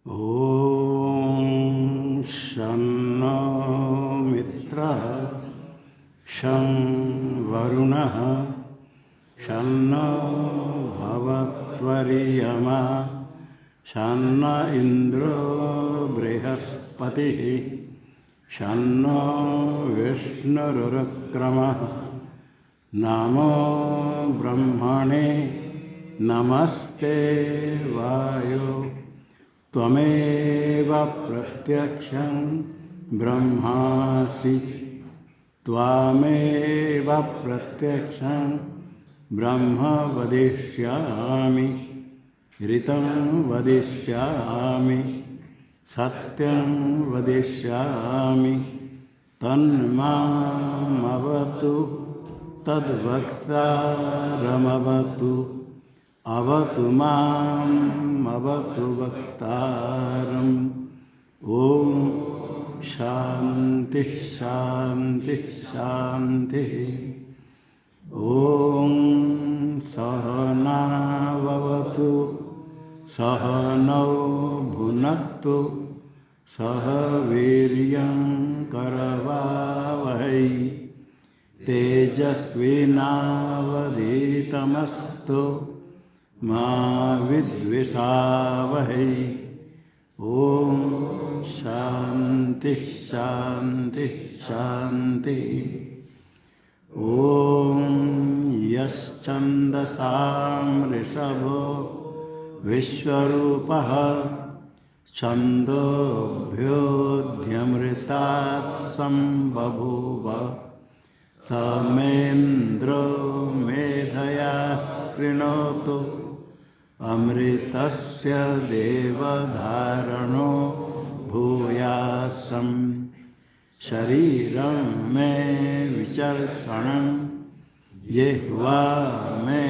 ॐ शन्नो मित्रः शं वरुणः शन्नो भवत्वरियमा शन्न इन्द्रो बृहस्पतिः शन्नो विष्णुरुक्रमः नमो ब्रह्मणे नमस्ते वायो त्वमेव प्रत्यक्षं ब्रह्मासि त्वामेव प्रत्यक्षं ब्रह्म वदिष्यामि ऋतं वदिष्यामि सत्यं वदिष्यामि तन्मामवतु तद्वक्तारमवतु अवतु माम् अवतु वक्तारम्। ॐ शान्ति शान्ति शान्तिः। ॐ सहनाववतु सहनौ भुनक्तु सह वीर्यं करवावहै तेजस्विनावधीतमस्तु मा विद्विषावहै। ॐ शान्ति शान्ति शान्ति। ॐ यश्छन्दसां ऋषभो विश्वरूपः छन्दोभ्योऽध्यमृतात् सम्बभूव समेन्द्रो मेधया कृणोतु अमृतस्य देवधारणो भूयासं शरीरं मे विचर्षणं जिह्वा मे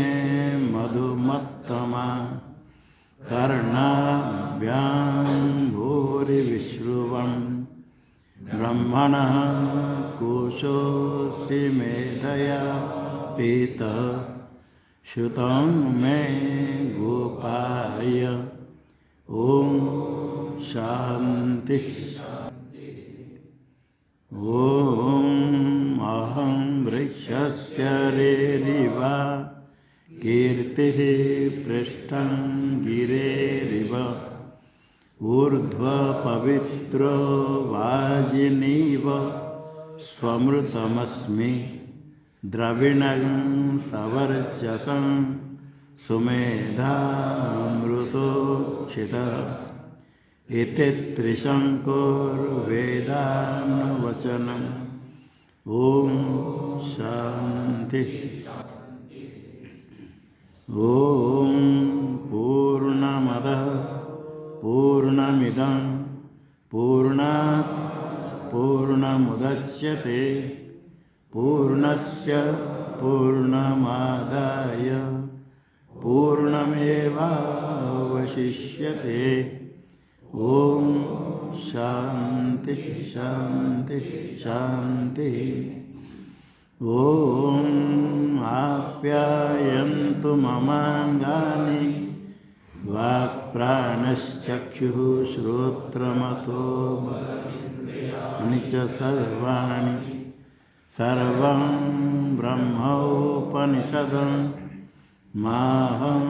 मधुमत्तमा कर्णाभ्यां भूरिविश्रुवं ब्रह्मणः कोशोऽसि मेधया पीतः श्रुतं मे गोपाय। ॐ शान्ति। ॐ अहं वृक्षस्य रेरिवा कीर्तिः पृष्ठं गिरेरिव ऊर्ध्वपवित्रो वाजिनीव स्वमृतमस्मि द्रविणं सवर्चसं सुमेधामृतोक्षितः इति त्रिशङ्कुर्वेदानुवचनम्। ॐ शान्ति। ॐ पूर्णमदः पूर्णमिदं पूर्णात् पूर्णमुदच्यते पूर्णस्य पूर्णमादाय पूर्णमेवावशिष्यते। ॐ शान्ति शान्ति शान्ति। ॐ आप्यायन्तु ममाङ्गानि वाक्प्राणश्चक्षुः श्रोत्रमथो बलिन्द्रियाणि च सर्वाणि सर्वं ब्रह्मोपनिषदं माहं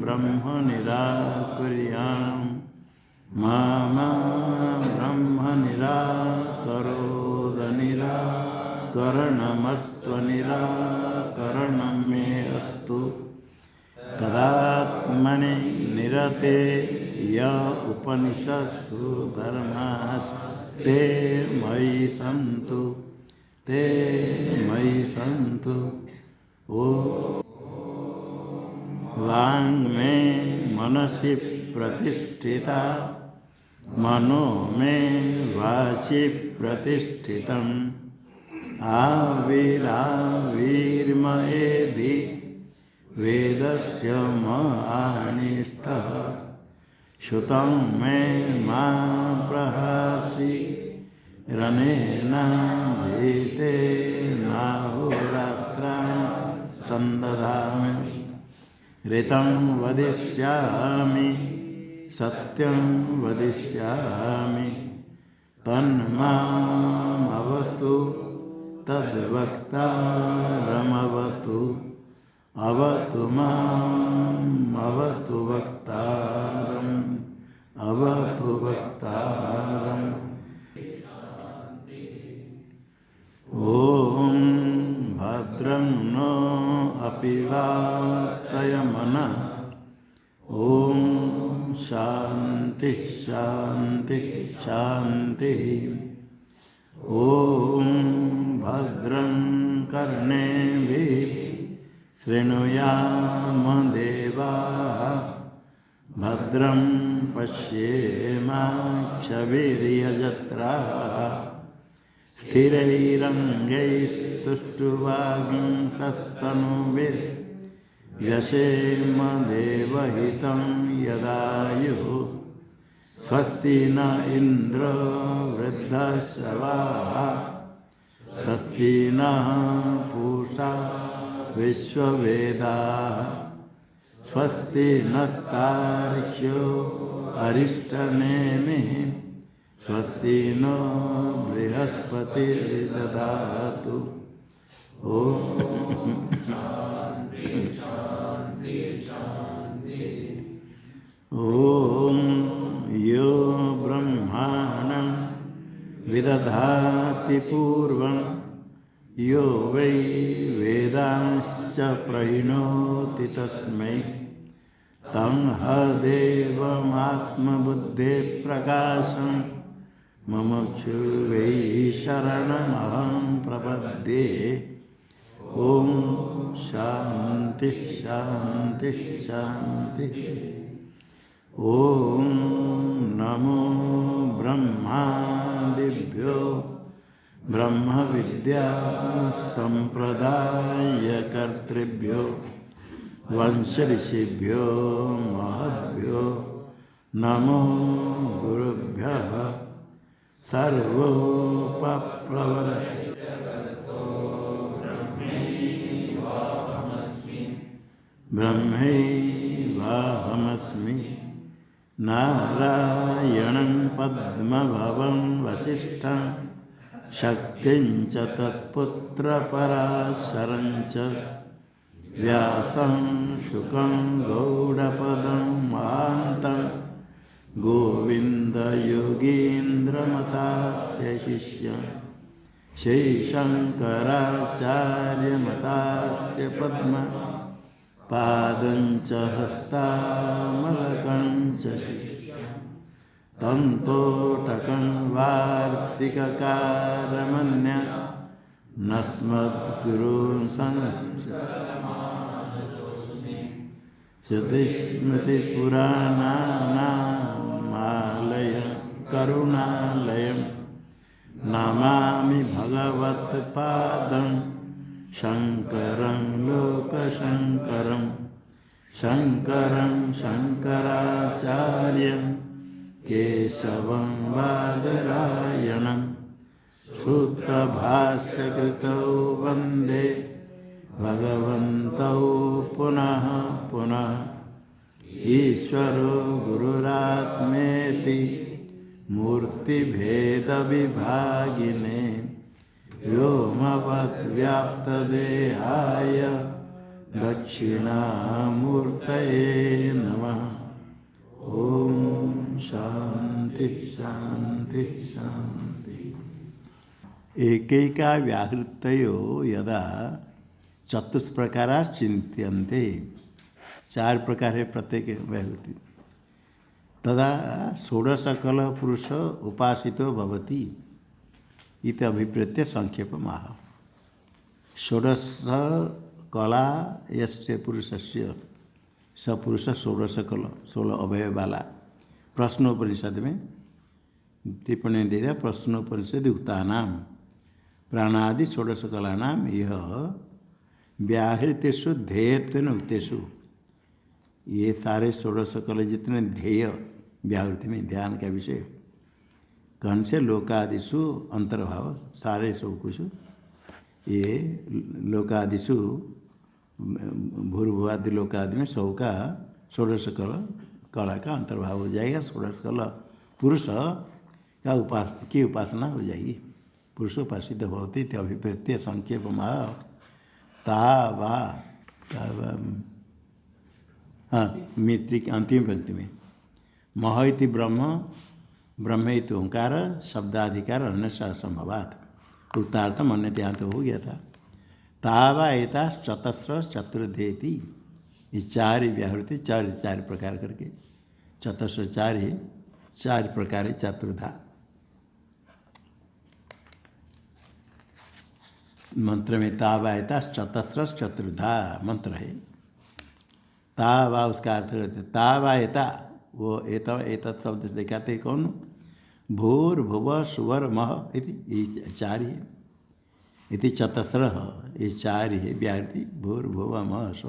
ब्रह्म निराकुर्याम् मा ब्रह्म निराकरोद निराकरणमस्त्वनिराकरणं मे अस्तु तदात्मनि निरते य उपनिषत्सु धर्मास्ते मयि सन्तु ते मयि सन्तु। ओ वाङ्मे मनसि प्रतिष्ठिता मनो मे वाचि प्रतिष्ठितम् आविराविर्मयेधि वेदस्य महानिष्ठः श्रुतं मे मा प्रहासि रनेन भीते नाहोरात्रां संदधामि ऋतं वदिष्यामि सत्यं वदिष्यामि तन्मामवतु तद्वक्तारमवतु अवतु माम् अवतु वक्तारम् अवतु वक्तारम्। ॐ भद्रं नो अपि वातयमनः। ॐ शान्ति शान्ति शान्ति। ॐ भद्रं कर्णेभिः शृणुयाम देवाः। भद्रं पश्येमाक्षभिर्यजत्राः। स्थिरैरङ्गैस्तुष्टुवागुंसस्तनूभिर्व्यसेम देवहितं यदायुः। स्वस्ति न इन्द्रो वृद्धश्रवाः। स्वस्ति नः पूषा विश्ववेदाः। स्वस्ति नस्तार्क्ष्यो अरिष्टनेमिः। स्वस्ति नो बृहस्पतिर्दधातु। ॐ यो ब्रह्माणं विदधाति पूर्वं यो वै वेदांश्च प्रणोति तस्मै तं देवमात्मबुद्धेः प्रकाशं मुमुक्षु वै शरणमहं प्रपद्ये। ॐ शान्ति शान्ति शान्ति। ॐ नमो ब्रह्मादिभ्यो ब्रह्मविद्या संप्रदायकर्तृभ्यो वंशऋषिभ्यो महद्भ्यो नमो गुरुभ्यः। सर्वोपप्लवर ब्रह्मैवाहमस्मि। नारायणं पद्मभवं वसिष्ठं शक्तिं च तत्पुत्रपराशरं च व्यासं शुकं गौडपदं महान्तं गोविन्दयोगीन्द्रमतास्य शिष्यं श्रीशङ्कराचार्यमतास्य पद्मपादं च हस्तामलकं च तन्तोटकं वार्तिककारमन्य नस्मद्गुरून् श्रुतिस्मृतिपुराणानामालयं करुणालयं नमामि भगवत्पादं शङ्करं लोकशङ्करं। शङ्करं शङ्कराचार्यं केशवं बादरायणं सूत्रभाष्यकृतौ वन्दे भगवन्तौ पुनः पुनः। ईश्वरो गुरुरात्मेति मूर्तिभेदविभागिने व्योमवद्व्याप्तदेहाय दक्षिणामूर्तये नमः। ॐ शान्ति शान्ति शान्ति। एकैका व्याहृतयो यदा चतुष्प्रकारा चिंत्यन्ते। चार प्रकार है प्रत्येक व्याहृति। तदा षोडशकल पुरुष उपासितो भवति इति अभिप्रेत्य संक्षेप माह। षोडश कला यस्य पुरुषस्य स पुरुष षोडशकल 16 अवयव वाला। प्रश्नोपनिषद में टिप्पणी दे दिया। प्रश्नोपनिषद युक्तानां प्राणादि षोडशकलानां यह व्याहृतेषु ध्येयत्वेन उक्तेषु। ये सारे षोडशकल जितने ध्येय व्याहृति में ध्यान का विषय कौन से लोकादिषु अंतर्भाव सारे सब कुछ ये लोकादिषु भूर्भुवादि लोकादि में सब का षोडशकल कला का अंतर्भाव हो जाएगा। षोडश कला पुरुष का उपासना हो जाएगी। पुरुषोपासित भवती अभिप्रेत्य संक्षेप मित्री की अंतिम पंक्ति में मह इति ब्रह्म, ब्रह्म इति ओंकार, शब्दाधिकार अन्य असंभवात उत्तार्थम अन्य ध्यान तो हो गया था। तावा एता चतस्र चतुर्धेति, ये चार व्याहृति, चार प्रकार करके चतस्र चार प्रकार चतुर्धा। मंत्र में तावा एता चतस्र चतुर्धा मंत्र है। तावा उसका अर्थ करते तावा एता, वो एतत् शब्द से दिखाते कौन? भूर भुव सुवर मह इति, ये चार ही इति चतस्र, ये चार ही व्याहृति। भूर भुव मह स्व,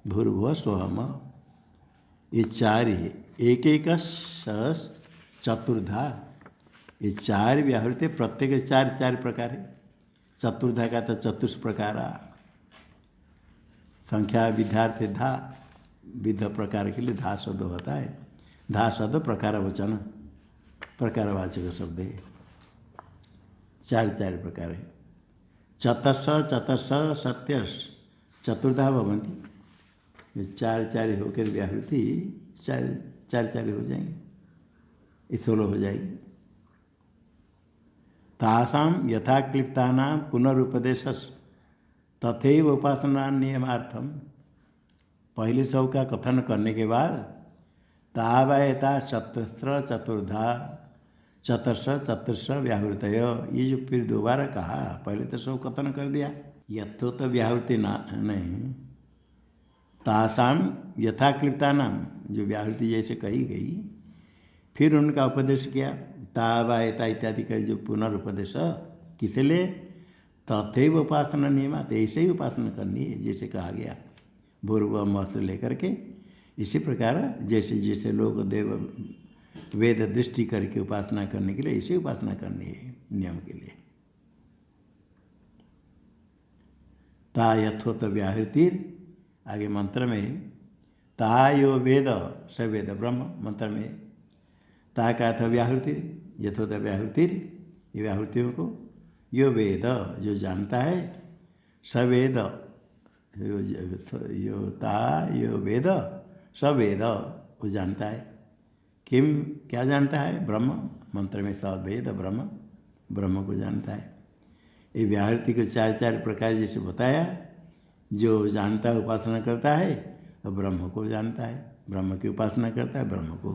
भूर्भुव स्व मह, ये चार ही। एक एक चतुर्धा, ये चार व्याहृति, प्रत्येक चार प्रकार है। चतुर्धा का तो चतुष प्रकार, संख्या विद्यार्थ धा, विध प्रकार के लिए धा शब्द होता है। धा शब्द प्रकार वचन, प्रकारवाचक शब्द है। चार प्रकार है। चतस्र सत्य चतुर्धा भवन्ति, ये चार होकर व्याहृति चार हो जाएंगे, ये 16 हो जाएगी। तासाम यथाक्लिप्तानां पुनरुपदेश तथैव उपासना नियमार्थम, पहले सब का कथन करने के बाद तावायता चतस्र व्याहृतय, ये जो फिर दोबारा कहा, पहले तो सब कथन कर दिया, यथो तो व्याहृति नहीं। तासाम यथाक्लिप्तानाम, जो व्याहृति जैसे कही गई, फिर उनका उपदेश किया। तावायता इत्यादि का जो पुनरुपदेश किसे ले? तथैव उपासना नियमात, ऐसे ही उपासना करनी है जैसे कहा गया। भूर्भुव म से लेकर के इसी प्रकार जैसे जैसे लोग देव वेद दृष्टि करके उपासना करने के लिए ऐसे उपासना करनी है नियम के लिए। ता यथोत व्याहृतिर, आगे मंत्र में ता यो वेद स वेद ब्रह्म, मंत्र में ता का अर्थ व्याहृतिर, यथोत व्याहृतिर, ये व्याहृतियों को यो वेद जो जानता है, सवेद यो ता यो वेद सवेद वो जानता है। किम क्या जानता है? ब्रह्म, मंत्र में सवेद ब्रह्म, ब्रह्म को जानता है। ये व्याहृति को चार प्रकार जैसे बताया, जो जानता है उपासना करता है और ब्रह्म को जानता है, ब्रह्म की उपासना करता है, ब्रह्म को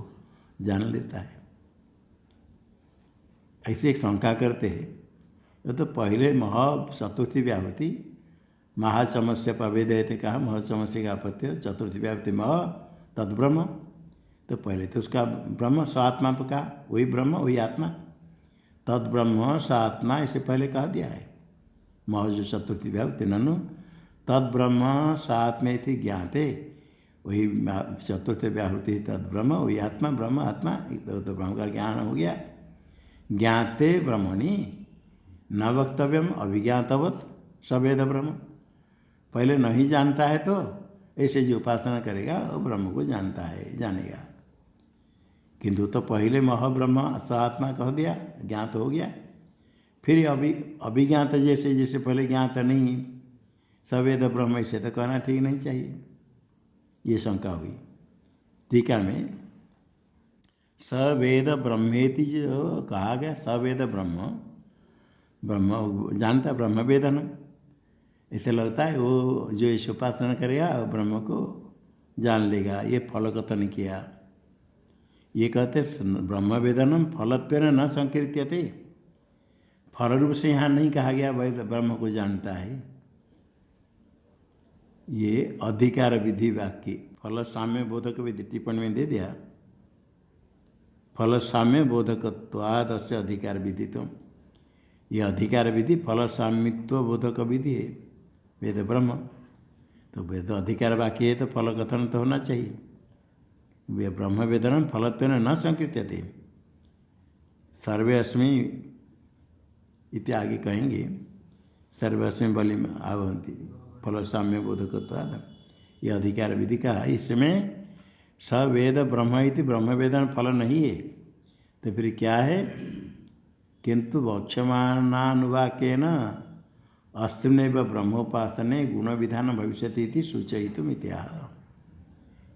जान लेता है। ऐसे एक शंका करते हैं, तो पहले चतुर्थी व्याहृति महाचमस्य पवेदयते कहा, महाचमस्य का अपत्य, चतुर्थी व्याहृति मह तद्ब्रह्म, तो पहले तो उसका ब्रह्म स आत्मा पर कहा, वही ब्रह्म वही आत्मा, तद्ब्रह्म स आत्मा, इसे पहले कहा दिया है। मह जो चतुर्थी व्याहृति ननु तद्ब्रह्म स आत्मा थी ज्ञाते, वही चतुर्थ व्याहृति तद्ब्रह्म वही आत्मा, ब्रह्म आत्मा, तो ब्रह्म का ज्ञान हो गया। ज्ञाते ब्रह्मणि न वक्तव्यम अभिज्ञातवत सवेद ब्रह्म, पहले नहीं जानता है तो ऐसे जो उपासना करेगा वो ब्रह्म को जानता है, जानेगा। किंतु तो पहले मह ब्रह्म स आत्मा कह दिया, ज्ञात हो गया। फिर अभिज्ञात जैसे जैसे पहले ज्ञात नहीं, सवेद ब्रह्म, ऐसे तो कहना ठीक नहीं चाहिए, ये शंका हुई। टीका में सवेद ब्रह्मेति जो कहा गया, सवेद ब्रह्म, ब्रह्म जानता, ब्रह्म वेदन, ऐसे लगता है वो जो इस उपासना करेगा वो ब्रह्म को जान लेगा। ये फल कथन किया, ये कहते ब्रह्म वेदनम फलत्वेन न संकीर्त्यते, फल रूप से यहाँ नहीं कहा गया वह ब्रह्म को जानता है। ये अधिकार विधि वाक्य फल साम्य बोधक विधि टिप्पणी में दे दिया, फल साम्य बोधकत्वाद से अधिकार विधि, तो ये अधिकार विधि फल सामित्व बोधक विधि है वेद ब्रह्म, तो वेद अधिकार वाक्य है तो फल कथन तो होना चाहिए। वे ब्रह्म वेदनम फलत्वेन न संकीर्त्यते, सर्वे अस्मि इति आगे कहेंगे, सर्वे अस्मि बलि आवहन्ति फल साम्य बोधकत्वाद, ये अधिकार विधि का। इसमें स वेद ब्रह्म इति ब्रह्म वेदन फल नहीं है, तो फिर क्या है? किंतु वक्ष्यमाणानुवाक्येन अस्त्रिनैव ब्रह्मोपासने गुण विधान भविष्यति इति सूचयितुम् इत्याह।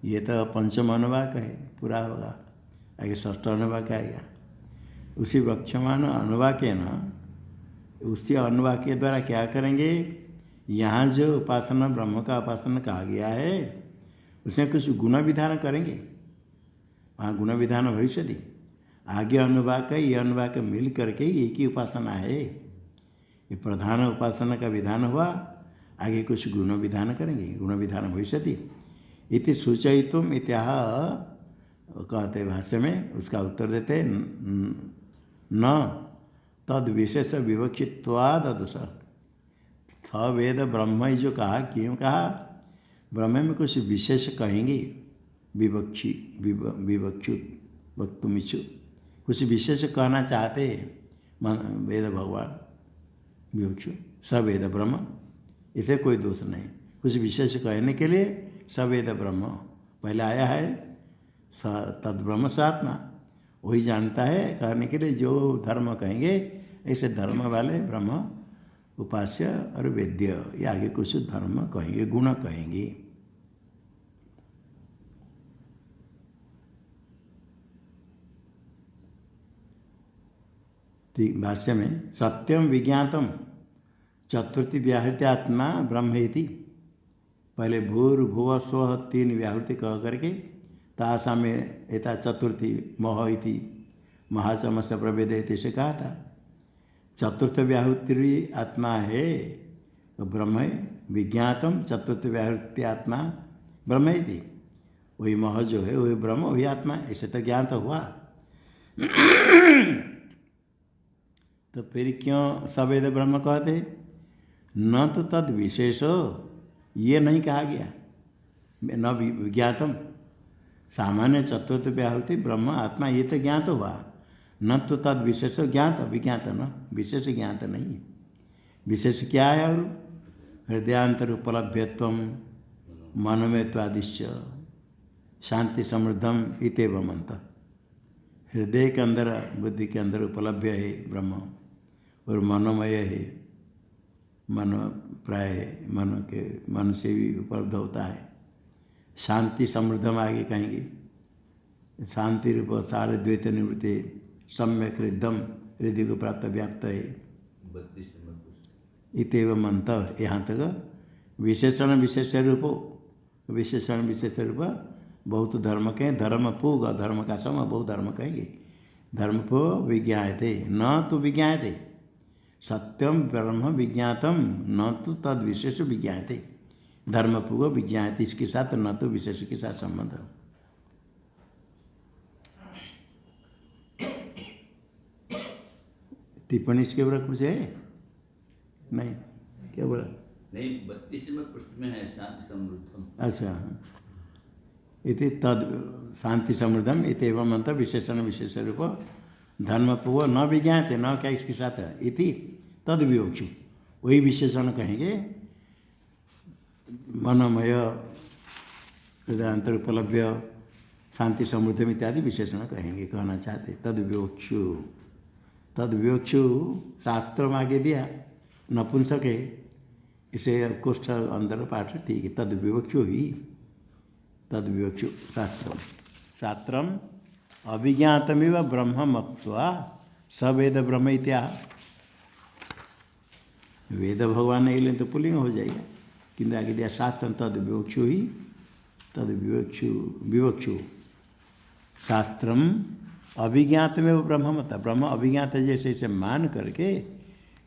ये तो पंचम अनुवाक है, पूरा होगा, आगे षष्ठ अनुवाक आएगा। उसी वक्ष्यमान अनुवाक्येन, उसी अनुवाक के द्वारा क्या करेंगे? यहाँ जो उपासना ब्रह्म का उपासना कहा गया है उसमें कुछ गुण विधान करेंगे, वहाँ गुण विधान भविष्यति। आगे अनुवाक ये अनुवाक मिल करके एक ही उपासना है, ये प्रधान उपासना का विधान हुआ, आगे कुछ गुण विधान करेंगे, गुण विधान भविष्यति इति सूचयितुम् इत्याह कहते भाष्य में। उसका उत्तर देते न तद विशेष विवक्षित्वाद अदुष। थ वेद ब्रह्म जो कहा, क्यों कहा? ब्रह्म में कुछ विशेष कहेंगे, विवक्षु वक्तुमिच्छु, कुछ विशेष कहना चाहते वेद भगवान विवक्षु सवेद ब्रह्म, इसे कोई दोष नहीं। कुछ विशेष कहने के लिए सवेद ब्रह्म पहले आया है, तद ब्रह्म सात्मा, वही जानता है। कहने के लिए जो धर्म कहेंगे, ऐसे धर्म वाले ब्रह्म उपास्य और वेद्य, ये आगे कुछ धर्म कहेंगे, गुण कहेंगे। ठीक भाष्य में सत्यम विज्ञातम चतुर्थी व्याहृति आत्मा ब्रह्मेति, पहले भूर्भुव स्व तीन व्याहृति कह करके तासा में एता चतुर्थी मह इति महासमस्य प्रभेद से कहा था। चतुर्थ व्याहृति आत्मा है तो ब्रह्म है, विज्ञातम चतुर्थ व्याहृति आत्मा ब्रह्म इति, वही मह जो है वही ब्रह्म वही आत्मा, ऐसे तो ज्ञान तो हुआ। तो फिर क्यों सवेद ब्रह्म कहते? न तो तद विशेष, ये नहीं कहा गया, न विज्ञातम, सामान्य चतुर्थ व्याहृति ब्रह्म आत्मा ये तो ज्ञात हुआ, न तो तद विशेष ज्ञात, विज्ञात न, विशेष ज्ञात नहीं। विशेष क्या है? और हृदयांतर उपलभ्यत्व मनोमयत्वादिश्च शांति समृद्धम इतेव मंत्र, हृदय के अंदर बुद्धि के अंदर उपलब्ध है ब्रह्म, और मनोमय है, मन प्राय है, मन से भी उपलब्ध होता है। शांति समृद्धम आगे कहेंगे, शांति रूप सारे द्वैत निवृत्ति सम्यक हृदम, हृदय को प्राप्त व्याप्त है। इतव मंत्र, यहाँ तक विशेषण विशेष रूप, विशेषण विशेष रूप बहुत धर्म कहें, धर्म पूग, धर्म का सम बहुत धर्म कहेंगे। धर्म को विज्ञायते न तो विज्ञायते, सत्यम ब्रह्म विज्ञातम न तो तद विशेष विज्ञायते, धर्म पूग विज्ञायते, इसके साथ न तो विशेष के साथ संबंध। टिप्पणी इसके ऊपर कुछ है? नहीं, क्या बोला? नहीं, 32वें पृष्ठ में है शांति समृद्धम। अच्छा, इति तद शांति समृद्धम इतव मंत्र विशेषण विशेष रूप धर्मपूर्व न विज्ञाते, न क्या इसके साथ है, इति तद विवक्षु, वही विशेषण कहेंगे। मनोमय हृदयांतर उपलब्ध शांति समृद्धम इत्यादि विशेषण कहेंगे, कहना चाहते। तद विवक्षु, तद विवक्षु शास्त्र में आगे दिया, नपुंसक है, इसे कुष्ठ अंदर पाठ ठीक है। तद विवक्षु ही, तद विवक्षु शास्त्रम, शास्त्रम अभिज्ञातमिव ब्रह्म मत्वा सवेद ब्रह्म इत्याह। वेद भगवान नहीं लें तो पुल्लिंग हो जाएगा, किंतु आगे दिया शास्त्रम तद विवक्षु ही, तद विवक्षु विवक्षु शास्त्रम अभिज्ञातमिव ब्रह्म मत, ब्रह्म अभिज्ञात जैसे इसे मान करके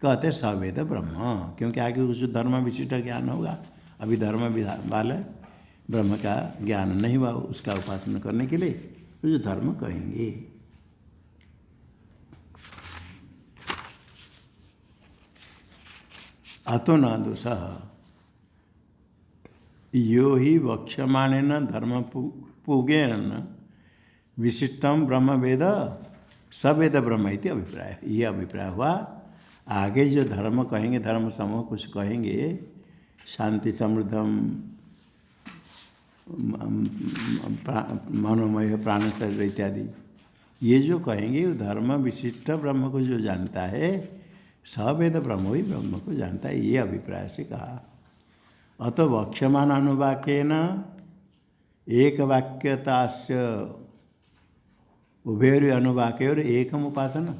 कहते सवेद ब्रह्म, क्योंकि आगे कुछ धर्म विशिष्ट ज्ञान होगा। अभी धर्म वाले ब्रह्म का ज्ञान नहीं हुआ, उसका उपासना करने के लिए कुछ धर्म कहेंगे। अतो न दोष यो ही वक्ष्यमाणेन धर्म पूगेन विशिष्टम ब्रह्म वेद सवेद ब्रह्म इति अभिप्राय, ये अभिप्राय हुआ। आगे जो धर्म कहेंगे, धर्म समूह कुछ कहेंगे, शांति समृद्धम मनोमय प्राण शरीर इत्यादि, ये जो कहेंगे वो धर्म विशिष्ट ब्रह्म को जो जानता है, सवेद ब्रह्म ही ब्रह्म को जानता है, ये अभिप्राय से कहा। अतो वक्ष्यमान अनुवाक्येन एक वाक्यतास्य उभयोर अनुवाक्योर एकम उपासना।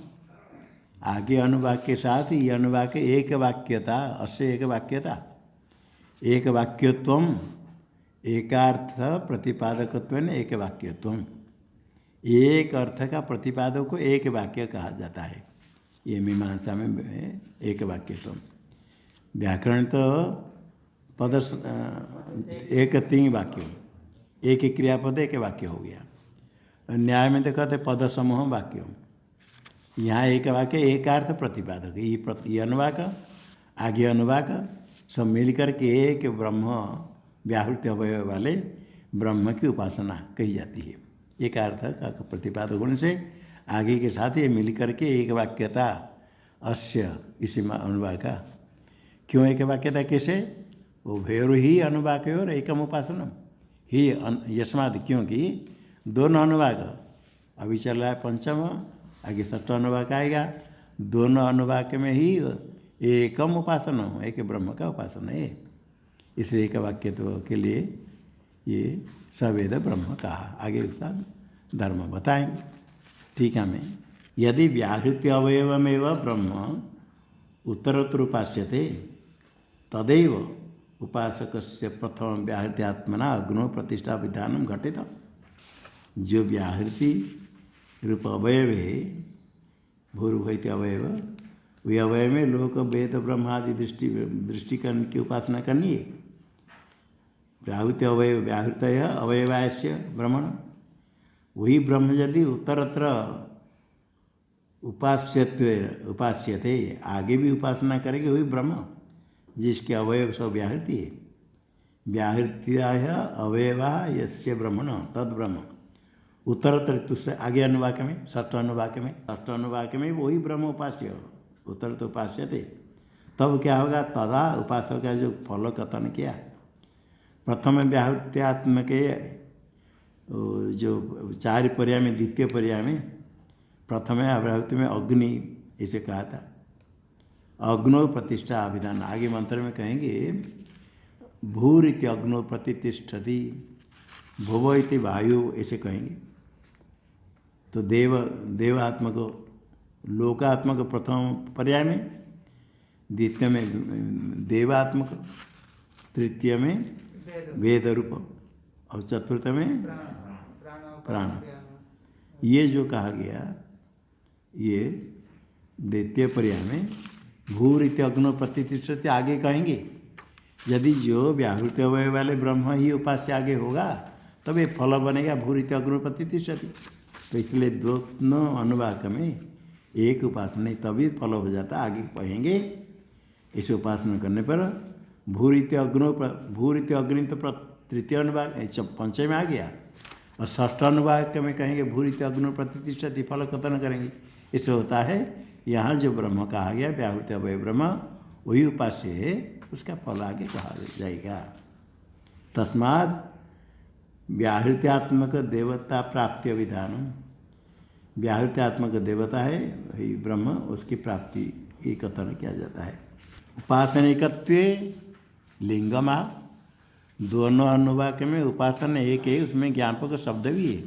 आगे अनुवाक के साथ ये अनुवाक एक वाक्यता, अस्य एक वाक्यता, एक वाक्यत्वम, एकार्थ प्रतिपादकत्व एक वाक्यत्वम, एक अर्थ का प्रतिपादक को एक वाक्य कहा जाता है। ये मीमांसा में एक वाक्यत्वम। व्याकरण तो पद एक तीन वाक्य, एक क्रियापद एक वाक्य हो गया। न्याय में तो कहते पद समूह वाक्य, यहाँ एक वाक्य एकार्थ प्रतिपादक, ये अनुवाक आगे अनुवाक सब मिल करके एक ब्रह्म व्याहृत अवयव वाले ब्रह्म की उपासना कही जाती है। एक अर्थ का प्रतिपादक होने से आगे के साथ ये मिल करके एक वाक्यता अस्य, इसी अनुवाक का क्यों एक वाक्यता, कैसे उभयोर ही अनुवाकयोर एकम उपासना ही यस्माद, क्योंकि दोनों अनुवाक अभी चल रहा है पंचम, आगे षष्ठ अनुवाक आएगा, दोनों अनुवाक में ही एकम उपासना, एक ब्रह्म का उपासना है। इसलिए एक वाक्य तो के लिए ये सवेद ब्रह्म कहा। आगे उसका धर्म बताएंगे। ठीक है, मैं यदि व्याहृत्य अवयवमेव ब्रह्म उत्तरोत्तर उपास्यते तदैव उपासकस्य प्रथम व्याहृत्यात्मना अग्नो प्रतिष्ठा विधानम घटित। जो व्याहृति रूप अवयव है, भूर्भुवैत अवयव, वे अवयव में लोक वेद ब्रह्म आदि दृष्टि की उपासना करनी है। व्याहृत अवयव व्याहृत अवयवास्य ब्रह्मण, वही ब्रह्म यदि उत्तरत्र उपास्यते, आगे भी उपासना करेंगे वही ब्रह्म जिसके अवयव सब व्याहृति है। व्याहृत्या अवयवा यस्य ब्रह्मण तद ब्रह्म उत्तरतर, तुझसे आगे अनुवाक में षष्ठ अनुवाक में वही ब्रह्म उपास्य उत्तरतर उपास्यते। तब क्या होगा, तदा उपासक का जो फल कथन किया, प्रथम व्याहृत्यात्मक जो चार पर्याय में द्वितीय पर्याय में प्रथम व्याहृति में अग्नि ऐसे कहा था, अग्नो प्रतिष्ठा अभिधान। आगे मंत्र में कहेंगे भूर इति अग्नो प्रतिष्ठति, भुव इति वायु ऐसे कहेंगे। तो देवात्मक लोकात्मक प्रथम पर्याय में, द्वितीय में देवात्मक, तृतीय में वेद रूप और चतुर्थ में प्राण। ये जो कहा गया, ये द्वितीय पर्याय में भूर इति अग्नो प्रतिष्ठति आगे कहेंगे। यदि जो व्याहृत अवयव वाले ब्रह्म ही उपास्य आगे होगा तब ये फल बनेगा भूर इति अग्नो प्रतिष्ठति। तो इसलिए दोनों अनुवाक में एक उपासना तभी फल हो जाता। आगे कहेंगे इसे उपासना करने पर भूर इति अग्नि तो तृतीय अनुवाक पंचम में आ गया, और षष्ठ अनुवाक में कहेंगे भूर इति अग्नो प्रतिष्ठति, फल कथन करेंगे। इससे होता है यहाँ जो ब्रह्म कहा गया व्याहृत अवयव ब्रह्म वही उपास्य है, उसका फल आगे कहा जाएगा। तस्माद् व्याहृत्यात्मक देवता प्राप्ति विधान, व्याहृत्यात्मक देवता है वही ब्रह्म, उसकी प्राप्ति की कथन किया जाता है। उपासनिकत्वे लिंगमा, दोनों अनुवाक में उपासना एक है, उसमें ज्ञापक शब्द भी है।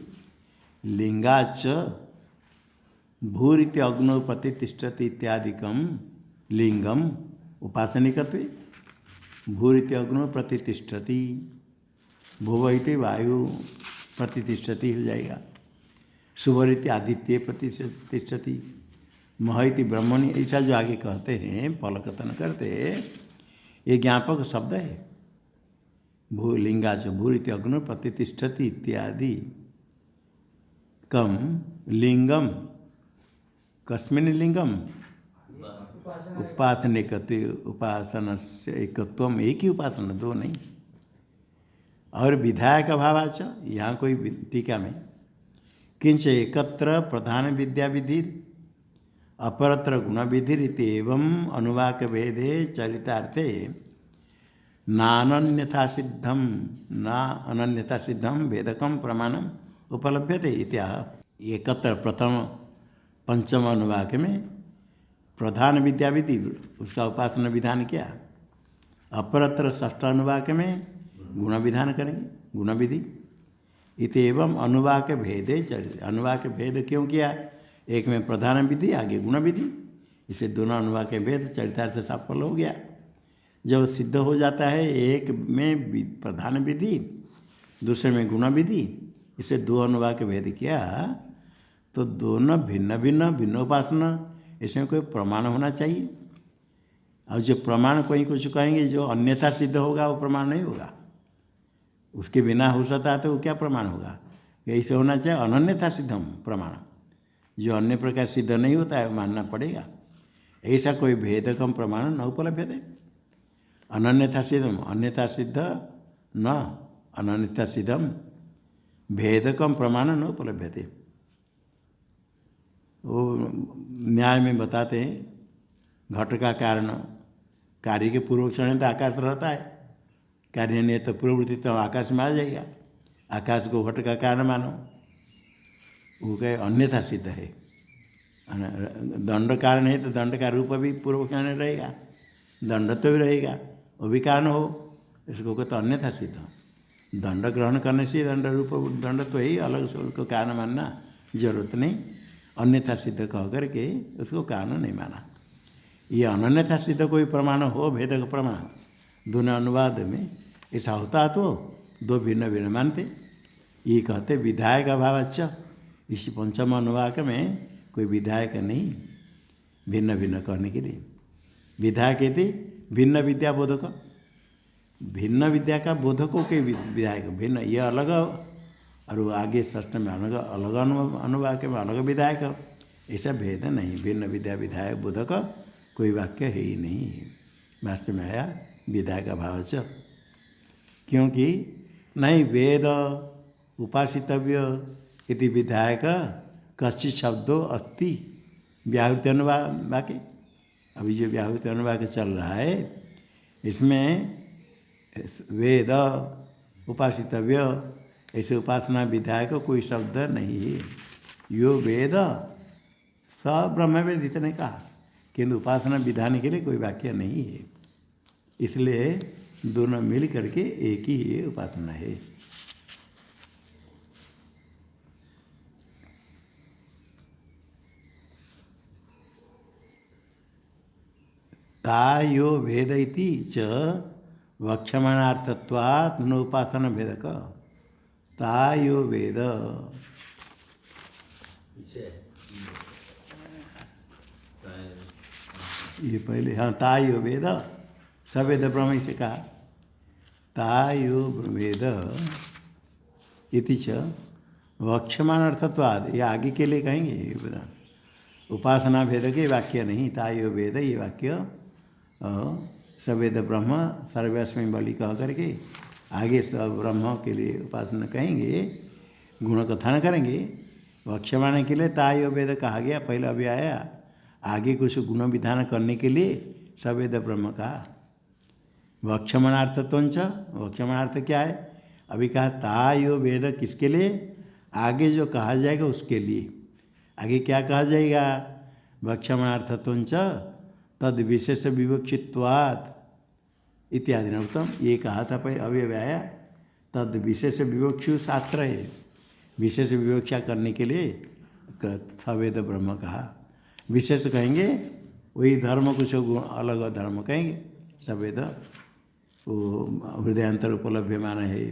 लिंगाच भूरिति अग्नो प्रतिष्ठति इत्यादिकम लिंगम उपासनिकत्वे, भूरिति अग्नो प्रतिष्ठति, भुव इति वायु प्रतिष्ठति हो जाएगा, सुवरिति आदित्य प्रतिष्ठति, मह इति ब्रह्मणि, ऐसा जो आगे कहते हैं फल कथन करते हैं, ये ज्ञापक शब्द है। भूलिंगाच भूरिति अग्नो प्रतिष्ठति इत्यादि कम लिंगम, कस्मिन् लिंगम उपासनिकत्व, उपासना से एकत्वम, एक ही उपासना, दो नहीं। और विधायक अभावाच, यहाँ कोई टीका में किंच एकत्र प्रधान विद्या विधि अपरत्र गुण विधि एवं अनुवाक भेदे चरितार्थे नानन्यथा सिद्धम ना अनन्यथा सिद्धम वेदकम प्रमाणम उपलभ्यते इत्याह। एकत्र प्रथम पंचम अनुवाक में प्रधान विद्या विधि उसका उपासना विधान किया। अपरत्र षष्ठ अनुवाक में गुण विधान करेंगे, गुण विधि। इतएवं अनुवाक भेदे चलित। अनुवाक भेद क्यों किया? एक में प्रधान विधि, आगे गुण विधि, इसे दोनों अनुवाक भेद चरितार्थ सफल हो गया। जब सिद्ध हो जाता है एक में प्रधान विधि, दूसरे में गुण विधि, इसे दो अनुवाक भेद किया, तो दोनों भिन्न भिन्न भिन्न उपासना, इसमें कोई प्रमाण होना चाहिए। और जो प्रमाण कोई कुछ कहेंगे जो अन्यथा सिद्ध होगा वो प्रमाण नहीं होगा, उसके बिना हो सकता है तो वो क्या प्रमाण होगा? ऐसे होना चाहिए अनन्यथा सिद्धम प्रमाण, जो अन्य प्रकार सिद्ध नहीं होता है मानना पड़ेगा। ऐसा कोई भेदकम प्रमाण न उपलभ्यते। अनन्यथा सिद्धम, अन्यथा सिद्ध न अनन्यथा सिद्धम भेदकम प्रमाण न उपलभ्यते। वो न्याय में बताते हैं घट का कारण कार्य के पूर्व क्षण तो आकाश रहता है, कार्य नहीं तो प्रवृत्ति तो आकाश में आ जाएगा। आकाश को घट का कारण मानो, वो कहे अन्यथा सिद्ध है। दंड कारण है तो दंड का रूप भी पूर्व क्षण रहेगा, दंड तो भी रहेगा, वो भी कारण हो, इसको कहते तो अन्यथा सिद्ध। दंड ग्रहण करने से दंड रूप दंड तो ही अलग से उसको कारण मानना जरूरत नहीं। अन्यथा सिद्ध कह करके उसको कारण नहीं माना। ये अनन्यथा सिद्ध कोई प्रमाण हो, भेदक प्रमाण दोनों अनुवाद में ऐसा होता तो दो भिन्न भिन्न मानते। ये कहते विधायक अभावच्च, इसी पंचम अनुवाक में कोई विधायक नहीं, भिन्न भिन्न कहने के लिए। विधायक यदि भिन्न विद्या बोधक, भिन्न विद्या का बोधकों के विधायक भिन्न, ये अलग और वो आगे षष्ठ में अलग अलग अनुवाक में अलग विधायक, ऐसा भेद नहीं। भिन्न विद्या विधायक बोधक कोई वाक्य है ही नहीं। भाष्य में आया विधायक अभावच, क्योंकि नहीं वेद उपासितव्य इति विधायक कश्चित शब्दों अस्ति व्याहृति अनुवाक। अभी जो व्याहृति अनुवाक चल रहा है इसमें वेद उपासितव्य ऐसे उपासना विधायक कोई शब्द नहीं है। यो वेद स ब्रह्मवेद इतने कहा, किंतु उपासना विधान के लिए कोई वाक्य नहीं है। इसलिए दोनों मिल करके एक ही ये उपासना है। तायो भेद इति च वक्षमाणार्थत्वात् न उपासना भेदक। तायो वेद, ये पहले हाँ तायो वेद, सवेद ब्रह्म से कहा। तायो वेद इति च वक्षमाणार्थत्वात्, ये आगे के लिए कहेंगे, उपासना भेद के वाक्य नहीं। तायो वेद ये वाक्य सवेद ब्रह्म सर्वस्मै बलि कह करके आगे सब ब्रह्म के लिए उपासना कहेंगे, गुण कथन करेंगे। वक्षमाण के लिए तायो वेद कहा गया, पहले अभी आया, आगे कुछ गुण विधान करने के लिए सवेद ब्रह्म कहा। वक्षमाणार्थत्वंच, वक्षमाणार्थ क्या है? अभी कहा तायो वेद किसके लिए? आगे जो कहा जाएगा उसके लिए। आगे क्या कहा जाएगा? वक्षमाणार्थत्वंच तद विशेष विवक्षित्वात् इत्यादि न उत्तम, ये कहा था पहले, अभी आया तद विशेष विवक्षु शास्त्र है। विशेष विवक्षा करने के लिए सवेद ब्रह्म कहा। विशेष कहेंगे वही धर्म कुछ अलग धर्म कहेंगे। सवेद वो हृदयांतर उपलब्ध माना है,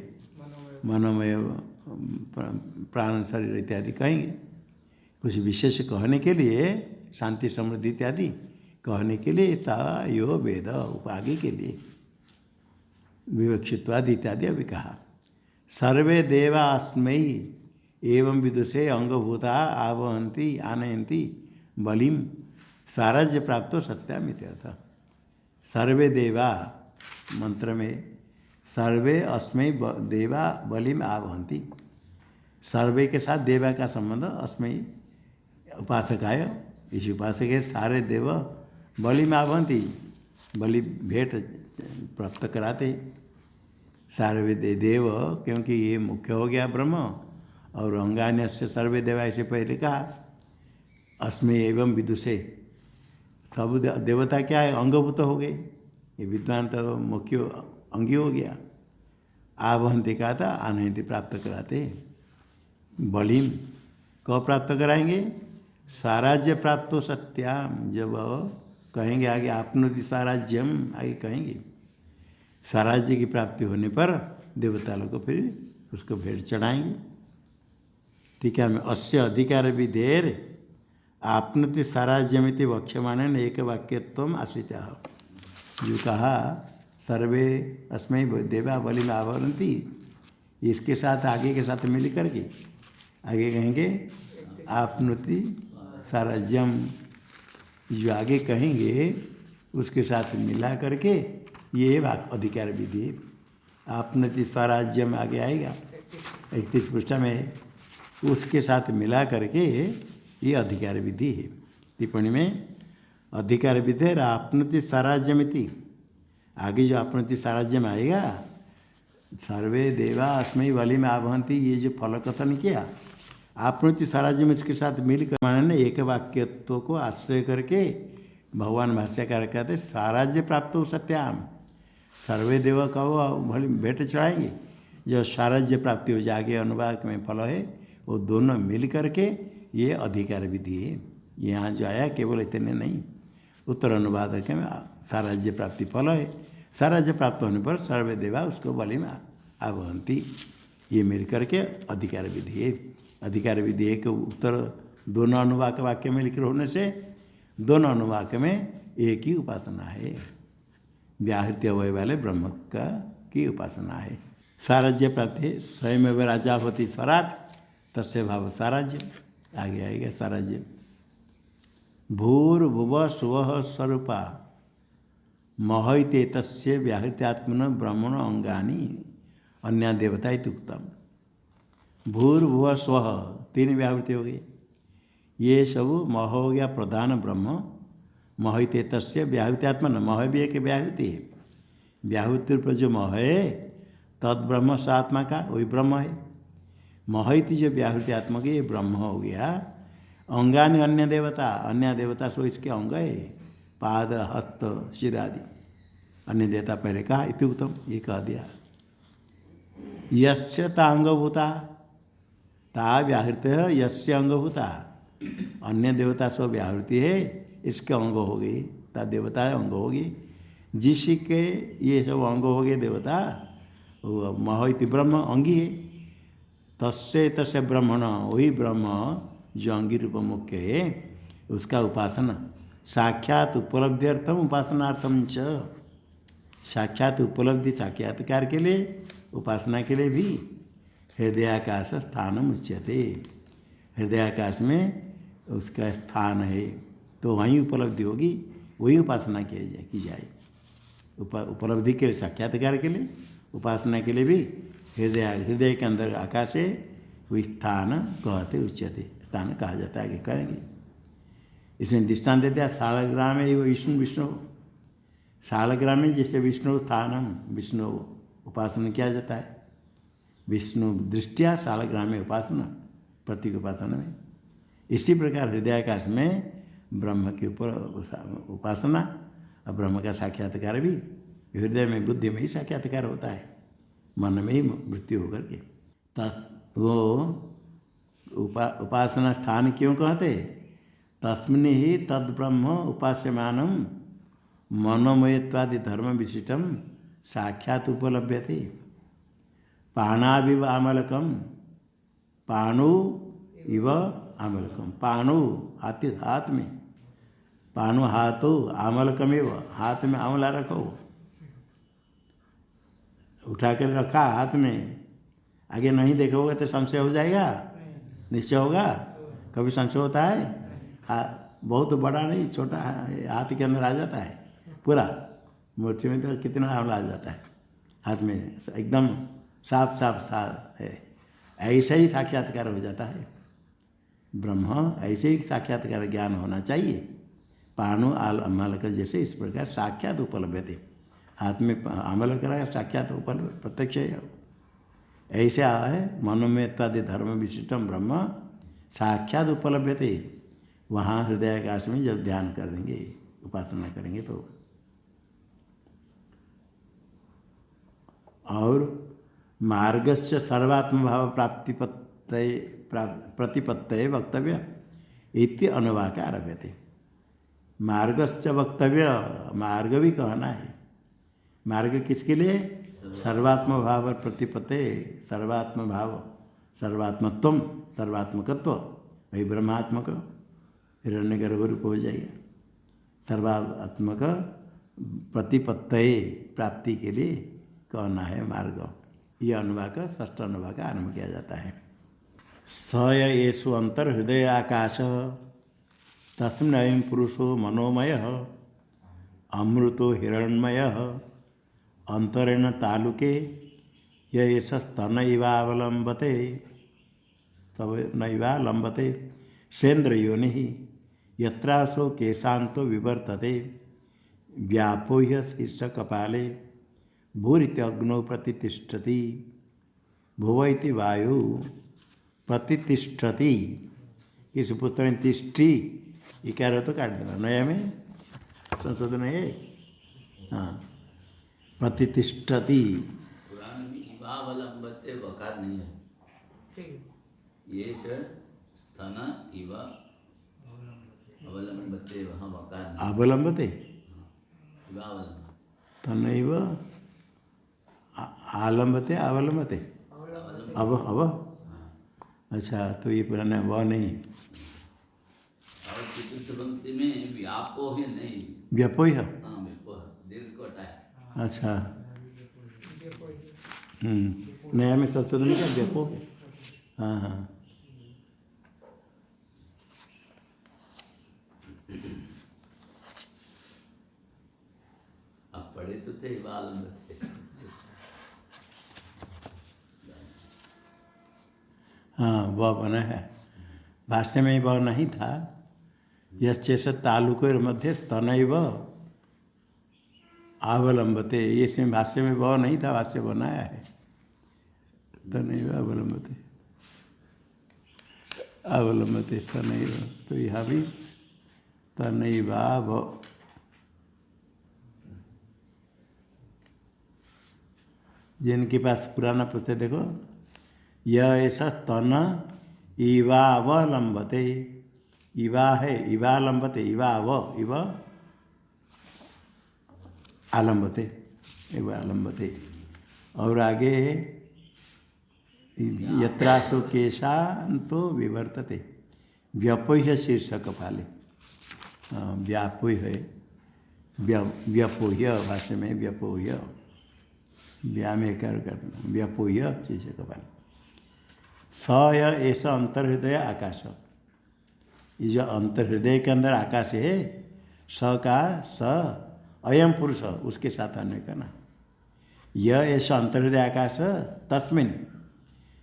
मनोमय प्राण शरीर इत्यादि कहेंगे। कुछ विशेष कहने के लिए शांति समृद्धि इत्यादि कहने के लिए तायो वेद उपाधि के लिए विवक्षित्वादि इत्यादि अभी कहा। सर्वे देवा अस्मै एवं विदुषे अंगभूता आवहन्ति आनयन्ति बलिम साराज्य प्राप्तो सत्याम इत्यर्थ। सर्वे देवा मंत्र में सर्वे अस्मै देवा बलिम आवहन्ति, सर्वे के साथ देवा का संबंध अस्मै उपासकाय, इस उपासक सारे देव बलि में आवंती बलि भेंट प्राप्त कराते सर्वे देव, क्योंकि ये मुख्य हो गया ब्रह्म, और अंगान्य से सर्वे देवा ऐसे पहले कहा, अस्मि एवं विदुषे, सब देवता क्या है, अंगभूत हो गए, ये विद्वान तो मुख्य अंगी हो गया। आवहंति कहा था, आनहंति प्राप्त कराते, बलिम कब प्राप्त कराएंगे, साराज्य प्राप्तो सत्याम, जब कहेंगे आगे आपनोति साराज्यम, आगे कहेंगे साराज्य की प्राप्ति होने पर देवता लोग को फिर उसको भेंट चढ़ाएंगे। ठीक है, अस्य अधिकार विधेर आपनोति साराज्यमिति वक्ष्यमाणेन एक वाक्यत्वम आश्रिता, जो कहा सर्वे अस्मै देवा बलिम आवरंती, इसके साथ आगे के साथ मिल करके आगे कहेंगे आपनोति साराज्यम, जो आगे कहेंगे उसके साथ मिला करके ये अधिकार विधि, आपनोति स्वराज्यम आगे आएगा 31 पृष्ठ में, उसके साथ मिला करके ये अधिकार विधि है। टिप्पणी में अधिकार विधि है आपनोति स्वराज्यमिति, आगे जो आपनोति स्वराज्यम आएगा, सर्वे देवा अस्मै बलिम आवहंती, ये जो फल कथन किया आपनोति स्वराज्यम, इसके साथ मिलकर माने एक वाक्यत्व को आश्रय करके भगवान भाष्यकार कहते स्वराज्य प्राप्त हो सत्याम, सर्वे देव कब भले भेंट चढ़ाएंगे, जो स्वराज्य प्राप्ति हो जाएगी, अनुवाद में फल है, वो दोनों मिल करके ये अधिकार विधि है। यहाँ जो आया केवल इतने नहीं, उत्तर अनुवाद के में स्वराज्य प्राप्ति फल है, स्वराज्य प्राप्त होने पर सर्वे देवा उसको बलि में आवहंती, ये मिल करके अधिकार विधि है। अधिकार विधि है कि उत्तर दोनों अनुवाक वाक्य में लिख होने से दोनों अनुवाक में एक ही उपासना है, व्याहृत्य अवय वाले ब्रह्म का की उपासना है। साराज्य प्राप्ति स्वयं राजा होती स्वराट, तस्य भाव साराज्य, आगे आएगा साराज्य। भूर्भुव स्व स्वरूपा महैते तस्य व्याहृत्यात्मन ब्रह्मण अंगानी अन्य देवता इत्युक्तम। भूर्भुव स्व, तीन व्याहृति हो गई, ये सब मह हो गया प्रधान ब्रह्म, महैते तस्य व्याहृत्यात्मन, मह भी एक व्याहृति है, व्याहृति पर जो मह है तद ब्रह्म स आत्मा का वही ब्रह्म है। महैति जो व्याहृत्यात्मक ये ब्रह्म हो गया। अंगानि अन्य देवता, अन्य देवता सो इसके अंग है, पाद हस्त शिर आदि अन्य देवता पहले कहा इत्युक्तम, ये कह दिया। यस्य तांगभूता ता व्याहृत है, यस्य अंगभूता, अन्य देवता सो व्याहृति है, इसके अंग हो गई, ता देवता अंग होगी, जिसके ये सब अंग हो गए देवता, वो महैति ब्रह्म अंगी है। तस्य तस्य ब्रह्मण, वही ब्रह्म जो अंगी रूप मुख्य है, उसका उपासना साक्षात उपलब्ध्यर्थम उपासनार्थम च, साक्षात उपलब्धि साक्षात्कार के लिए उपासना के लिए भी हृदयाकाश स्थानम उच्यते, हृदयाकाश में उसका स्थान है, तो वहीं उपलब्धि होगी, वही उपासना की जाए। उपलब्धि के लिए साक्षात्कार के लिए, उपासना के लिए भी हृदय के अंदर आकाश है, वही स्थान कहते उच्यते, स्थान कहा जाता है, आगे कहेंगे। इसमें दृष्टांत देते हैं, शालग्राम है विष्णु, शालग्राम में जैसे विष्णु स्थानम, विष्णु उपासना किया जाता है, विष्णु दृष्टिया शालग्राम में उपासना, प्रतीक उपासना में, इसी प्रकार हृदयाकाश में ब्रह्म के ऊपर उपासना और ब्रह्म का साक्षात्कार भी हृदय में, बुद्धि में ही साक्षात्कार होता है, मन में ही मृत्यु होकर के। वो उपासना स्थान क्यों कहते, तस्मिन् ही तद ब्रह्म उपास्यमानम मनोमयत्वादि धर्म विशिष्टम साक्षात उपलभ्यते। पाणाविव आमलकम, पाणु इव आमलकम, पाणु हाथ में, पाणु हाथो आमलकमेव, हाथ में आंवला रखो, उठा कर रखा हाथ में, आगे नहीं देखोगे तो संशय हो जाएगा, निश्चय होगा। कभी संशय होता है, बहुत बड़ा नहीं, छोटा हाथ के अंदर आ जाता है पूरा, मुट्ठी में तो कितना आंवला आ जाता है हाथ में, एकदम साफ है। ऐसा ही साक्षात्कार हो जाता है ब्रह्म, ऐसे ही साक्षात्कार ज्ञान होना चाहिए, पाणु आमलक जैसे इस प्रकार साक्षात उपलब्धते, हाथ में आमलक रहा साक्षात उपलब्ध प्रत्यक्ष है। ऐसे आया है मनोमेत्वादि धर्म विशिष्टम ब्रह्म साक्षात उपलब्धते। वहाँ हृदयाकाश में जब ध्यान कर देंगे, उपासना करेंगे तो। और मार्गस्य सर्वात्म भाव प्रतिपत्तये वक्तव्य इति अनुवाक आरभ्यते। मार्गस्य वक्तव्य, मार्ग भी कहना है। मार्ग किसके लिए? सर्वात्म भाव प्रतिपत्ते, सर्वात्म भाव, सर्वात्मत्व, सर्वात्मकत्व, वही ब्रह्मात्मक हिरण्यगर्भ रूप हो जाएगा। सर्वात्मक प्रतिपत्तये प्राप्ति के लिए कहना है मार्ग। यह अनुवाक षष्ठ अनुवाक आरंभ किया जाता है। स येषु अंतर्हृदय आकाश तस्मिन् अयं पुरुषो मनोमय अमृतो हिरण्मय अंतरेण तालुके येष स्तन इवावलंबते तव नैवालंबते सेन्द्र योनि यत्रासो केशांतो विवर्तते व्यापोह्य शीर्ष कपाले भूरिति अग्नौ प्रतिष्ठति भुव इति वायु प्रतिष्ठति। इस पुस्तक में तिष्ठि इकार तो काट देना, नया में संशोधन है। हाँ, प्रतिष्ठति। पुराण में इवावलंबते वकार नहीं है, ये स्तन इवा अवलंबते, वहाँ वकार नहीं। अवलंबते तनैव आलंबते अवलंबते अब अच्छा, तो ये पुराना वह नहीं। और चतुर्थ पंक्ति में व्यापोह नहीं, व्यापोह। हाँ व्यापोह दीर्घ कोटा है। अच्छा, नया में संशोधन का व्यापोह। हाँ हाँ, आप पढ़े तो थे इवावलंबते। हाँ वह बना है। भाष्य में वह नहीं था। यश्चेष तालुकोर मध्य तनैव अवलंबते, ये इसमें भाष्य में वह नहीं था, भाष्य बनाया है तनैव अवलंबते, अवलंबते तनैव। तो यहाँ भी तनैवाव। जिनके पास पुराना पुस्तक देखो, यह ऐसा तन इवावलंबते, इवा है इवालंबते, इवाव इव आलंबते, इवालंबते। और आगे यत्रासो केशांतो विवर्तते व्यपोह्य शीर्ष कपाले। व्यापोह्य है, व्यपोह्य भाषा में व्यपोह्य, व्यामें कर व्यपोह्य शीर्ष कपाले। स ऐसा अंतर्हृदय आकाश, ये जो अंतर्हृदय के अंदर आकाश है, स का स अयम पुरुष, उसके साथ अन्य करना। यह ऐसा अंतर्हृदय आकाश तस्मिन,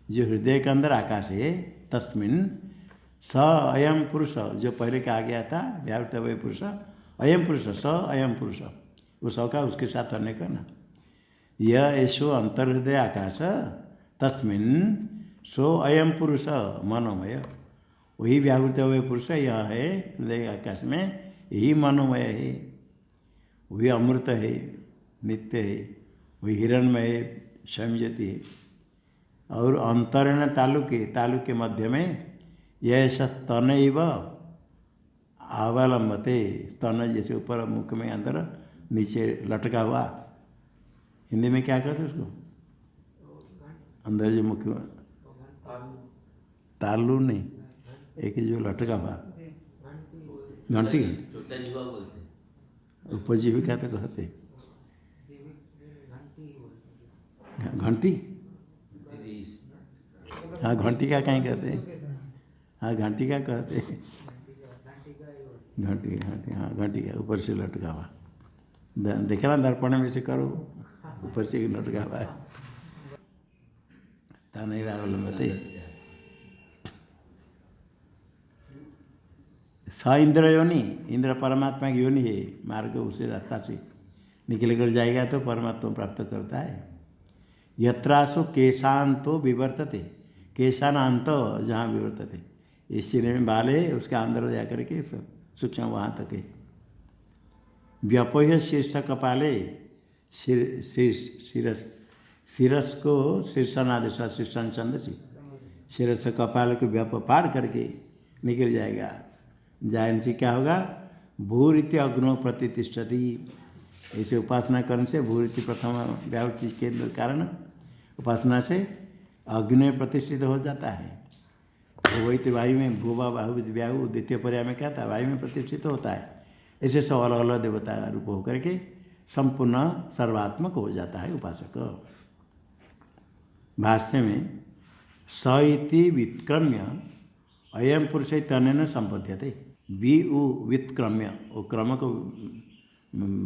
जो हृदय के अंदर आकाश है, तस्मिन स अयम पुरुष, जो पहले कहा गया था व्यावृत वही पुरुष, अयम पुरुष, स अयम पुरुष, वो स का उसके साथ अन्य करना। यह ऐसो अंतर्हृदय आकाश तस्मिन सो अयम पुरुष मनोमय, वही व्यावृत हुए पुरुष यह है हृदय आकाश में, यही मनोमय है, वही अमृत है, नित्य है, वही हिरणमय है, संयति है। और अंतरण तालुके, तालुक के मध्य में यह तनैव अवलंबते, तन जैसे ऊपर मुख में अंदर नीचे लटका हुआ, हिंदी में क्या कहते उसको, अंदर जो मुख तालू नहीं, एक जो लटका हुआ घंटी, छोटा जीवा बोलते, उपजीविका तो कहते घंटी। हाँ घंटी का कहीं कहते हैं, हाँ घंटी का कहते हैं, घंटी घंटी, हाँ घंटी का ऊपर से लटका हुआ, देखना दर्पण में से करो, ऊपर से लटका हुआ है। तनैव अवलंबते स इंद्र योनि, इंद्र परमात्मा की योनि है, मार्ग उसे रास्ता से निकल कर जाएगा तो परमात्मा प्राप्त करता है। यत्रासु केशांतो विवर्तते, केशानांत जहाँ विवर्तते, इस सिर में बाल है उसके अंदर जाकर के सूक्ष्म वहाँ तक है। व्यपोह शीर्ष कपाले, शिरस को शीर्षनादेश शीर्षन छंदसी, शिरस कपाल को व्यप पार करके निकल जाएगा। जाने से क्या होगा, भूरिति अग्नो प्रतिष्ठति, ऐसे उपासना करने से भूरिति प्रथम व्यावृत्ति के कारण उपासना से अग्नि प्रतिष्ठित हो जाता है। भूवैत वायु में, भूवा बाहु व्याहु द्वितीय पर्याय में क्या था, वायु में प्रतिष्ठित होता है। ऐसे सब अलग अलग देवता रूप होकर के संपूर्ण सर्वात्मक हो जाता है उपासक। भाष्य में स इति वित्क्रम्य अयम पुरुष तनेन संपद्यते, वित्क्रम्य, वो क्रम को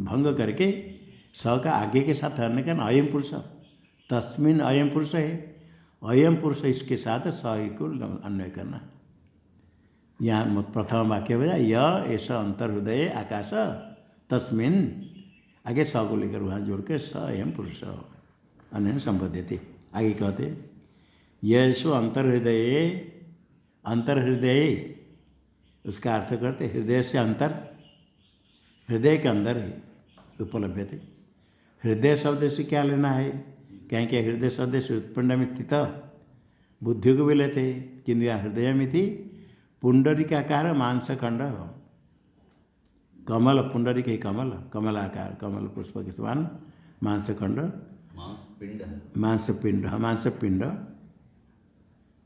भंग करके स का आगे के साथ हरने का अयम पुरुष, तस्मिन अयम पुरुष है, अयम पुरुष इसके साथ स को अन्वय करना। यहाँ प्रथम वाक्य हो जाए य ऐसा अंतर्हृदय आकाश तस्मिन, आगे स को लेकर वहाँ जोड़ के स अयम पुरुष अन्य संपद्यते। आगे कहते यशो अंतर्हृदय, अंतर्हृदय उसका अर्थ करते हृदय से अंतर, हृदय के अंदर है उपलब्ध थे। हृदय शब्द से क्या लेना है, कहें कि हृदय शब्द से उत्पिंड में स्थित बुद्धि को भी लेते हैं, किंतु यहाँ हृदय में थी पुंडरीकाकार मांसखंड, कमल पुंडरीक है, कमल कमलाकार, कमल पुष्प के समान मांसखंड, मांसपिंड, मांसपिंड,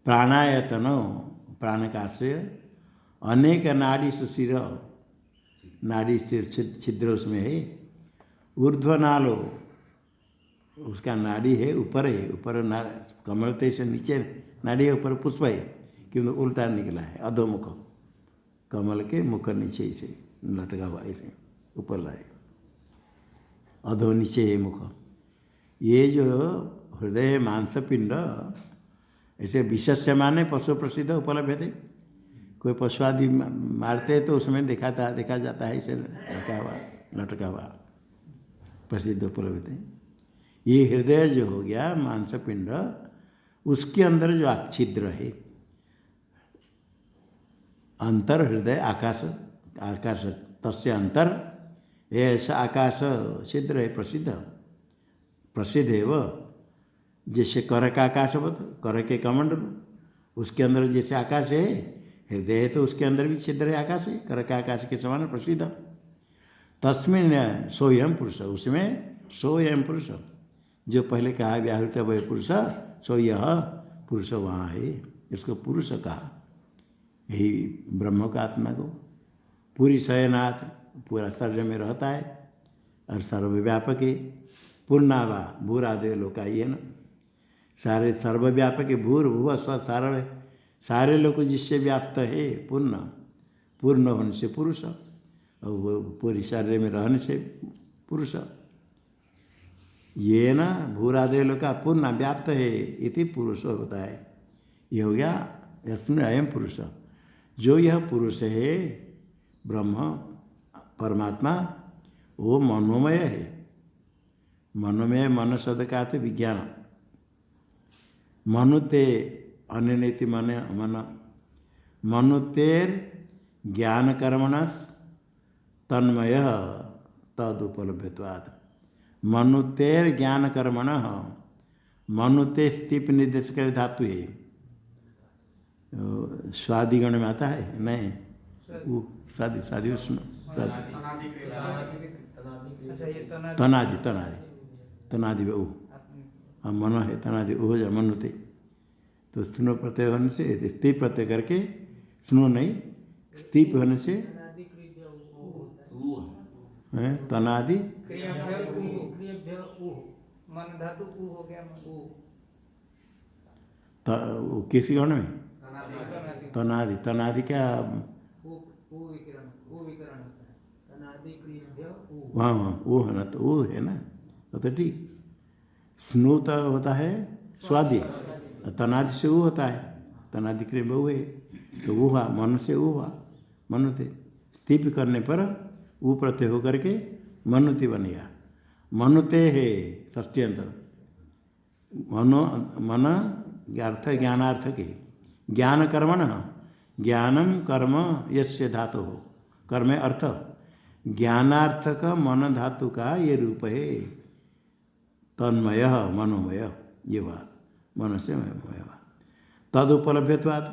प्राणायतन, प्राण का आश्रय, अनेक नाड़ी सुशिर, नाड़ी सिर छिद्र उसमें है, ऊर्ध्वनालो उसका नाड़ी है ऊपर है, ऊपर कमल से नीचे नाड़ी है, ऊपर पुष्प है, क्योंकि उल्टा निकला है, अधोमुख, कमल के मुख नीचे से लटका हुआ ऐसे ऊपर लाए, अधो नीचे है मुख। ये जो हृदय मांसपिंड ऐसे विशेष्य माने पशु प्रसिद्ध उपलब्ध थे। कोई पशु आदि मारते हैं तो उसमें देखा जाता है इसे लटका हुआ प्रसिद्ध उपलब्ध है। ये हृदय जो हो गया मांसपिंड, उसके अंदर जो छिद्र है, अंतर हृदय आकाश, आकाश तस्य अंतर, ऐसा आकाश छिद्र है प्रसिद्ध है वो, जैसे कर का आकाशवत, कर के कमंडल, उसके अंदर जैसे आकाश है, हृदय है तो उसके अंदर भी छिद्र है, आकाश है, कर का आकाश के समान प्रसिद्ध। तस्मिन सोयम पुरुष, उसमें सोयम पुरुष, जो पहले कहा व्याहृत वह पुरुष, सो यह पुरुष वहाँ है, इसको पुरुष कहा। यही ब्रह्म का आत्मा को पूरी शयनाथ, पूरा शरीर में रहता है और सर्वव्यापक है। पूर्णावा भूरादय लोका, ये न सारे सर्वव्यापक है, भूर्भुव स्व सारे, सारे लोग जिससे व्याप्त है, पूर्ण होने से पुरुष, और वो पूरी शरीर में रहने से पुरुष। ये न भूरादय लोका पूर्ण व्याप्त है, इति पुरुष होता है। ये हो गया यस्मिन् अयम पुरुष, जो यह पुरुष है ब्रह्म परमात्मा, वो मनोमय है। मनोमय, मन शब्द का अर्थ विज्ञान, मनुते अन्यनेति मन, मनुतेर ज्ञान कर्मण तन्मय तदुपलभ्यत्वात्, मनुतेर ज्ञान कर्मण, मनुते स्थिप निर्देश कर धातु है, स्वादिगण में आता है, नहीं स्वादि उसमें तनादि वो मन है, तनादि हो जा मनुते, तो स्नो प्रत्यय होने से स्थिप प्रत्यय करके, स्नो नहीं स्थिप होने से तनादि, किसी गण में तनादि, तनादि क्या वहाँ वो है ना, तो वो है ना, तो ठीक। स्नो तो होता है स्वादि, तनादि से वो होता है, तनादि क्रिया वो है, तो वो हुआ मन से वो हुआ, मनुते। स्थिप करने पर ऊ प्रत्यय होकर के मनुति बनेगा। मनुते है षष्ट्यंत। मनो मन अर्थ ज्ञानार्थ के ज्ञान कर्मण ज्ञानम कर्म यस्य धातु हो कर्म अर्थ ज्ञानार्थक मन धातु का ये रूप है तन्मय मनोमय ये हुआ मन से मय हुआ तद उपलभ्यत्वात्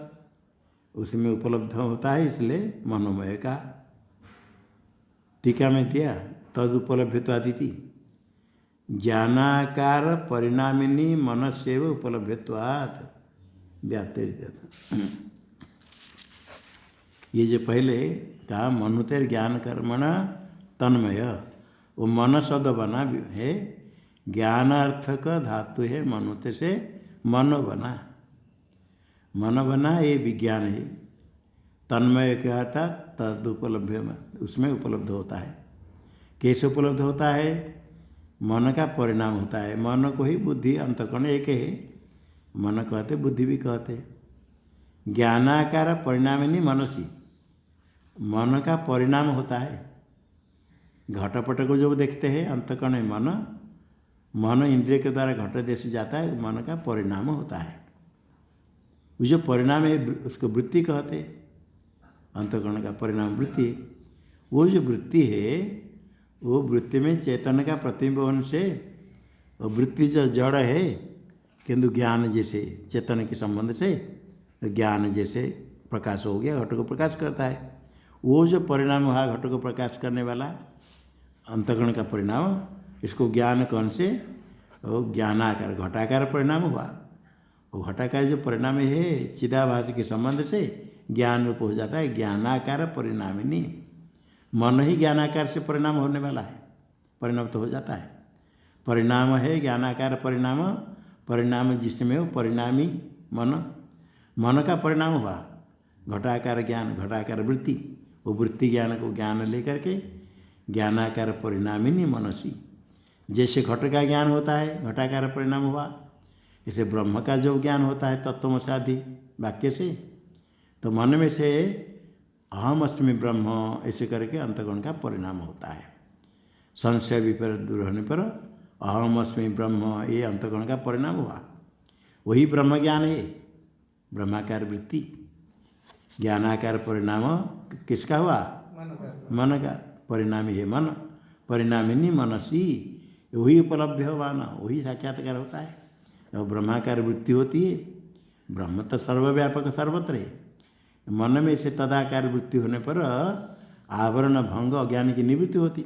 उसमें उपलब्ध होता है इसलिए मनोमय का टीका में दिया तद उपलभ्यत्वादिति ज्ञानाकार परिणामिनी मनस्यैव उपलभ्यत्वात् व्याप्ति। ये जो पहले कहा मनुतेर ज्ञान कर्मण तन्मय वो मन शब्द बना है ज्ञानार्थक धातु है मनुते से मन बना ये विज्ञान है। तन्मय क्या था तद उपलब्ध उसमें उपलब्ध होता है। कैसे उपलब्ध होता है मन का परिणाम होता है। मन को ही बुद्धि अंतःकरण एक है मन कहते बुद्धि भी कहते। ज्ञानाकार परिणामिनी मनसी मन का परिणाम होता है। घटपट को जो देखते हैं अंतःकरण है मन इंद्रिय के द्वारा घट देश जाता है मन का परिणाम होता है। वो जो परिणाम है उसको वृत्ति कहते अंतःकरण का परिणाम वृत्ति। वो जो वृत्ति है वो वृत्ति में चेतन का प्रतिबिंब से वृत्ति जो जड़ है किंतु ज्ञान जैसे चेतन के संबंध से ज्ञान जैसे प्रकाश हो गया घट को प्रकाश करता है। वो जो परिणाम हुआ घट को प्रकाश करने वाला अंतःकरण का परिणाम इसको ज्ञान कौन से वो ज्ञानाकार घटाकार परिणाम हुआ। वो घटाकार जो परिणाम है चिदाभास के संबंध से ज्ञान रूप हो जाता है ज्ञानाकार परिणामिनी। मन ही ज्ञानाकार से परिणाम होने वाला है परिणाम तो हो जाता है। परिणाम है ज्ञानाकार परिणाम जिसमें वो परिणामी मन का परिणाम हुआ घटाकार ज्ञान घटाकार वृत्ति। वो वृत्ति ज्ञान को ज्ञान लेकर के ज्ञानाकार परिणामिनी मनसी। जैसे घट का ज्ञान होता है घटाकार परिणाम हुआ इसे ब्रह्म का जो ज्ञान होता है तत्वमसादि वाक्य से तो मन में से अहम अस्मि ब्रह्म ऐसे करके अंतःकरण का परिणाम होता है। संशय विपरीत दूर होने पर अहम अस्मि ब्रह्म ये अंतःकरण का परिणाम हुआ। वही ब्रह्म ज्ञान है ब्रह्माकार वृत्ति। ज्ञानाकार परिणाम किसका हुआ मन का परिणामी है मन परिणामिनी मनसी। वही उपलब्ध हुआ ना वही साक्षात्कार होता है। और ब्रह्माकार वृत्ति होती है ब्रह्म तो सर्वव्यापक सर्वत्र है। मन में से तदाकार वृत्ति होने पर आवरण भंग अज्ञान की निवृत्ति होती।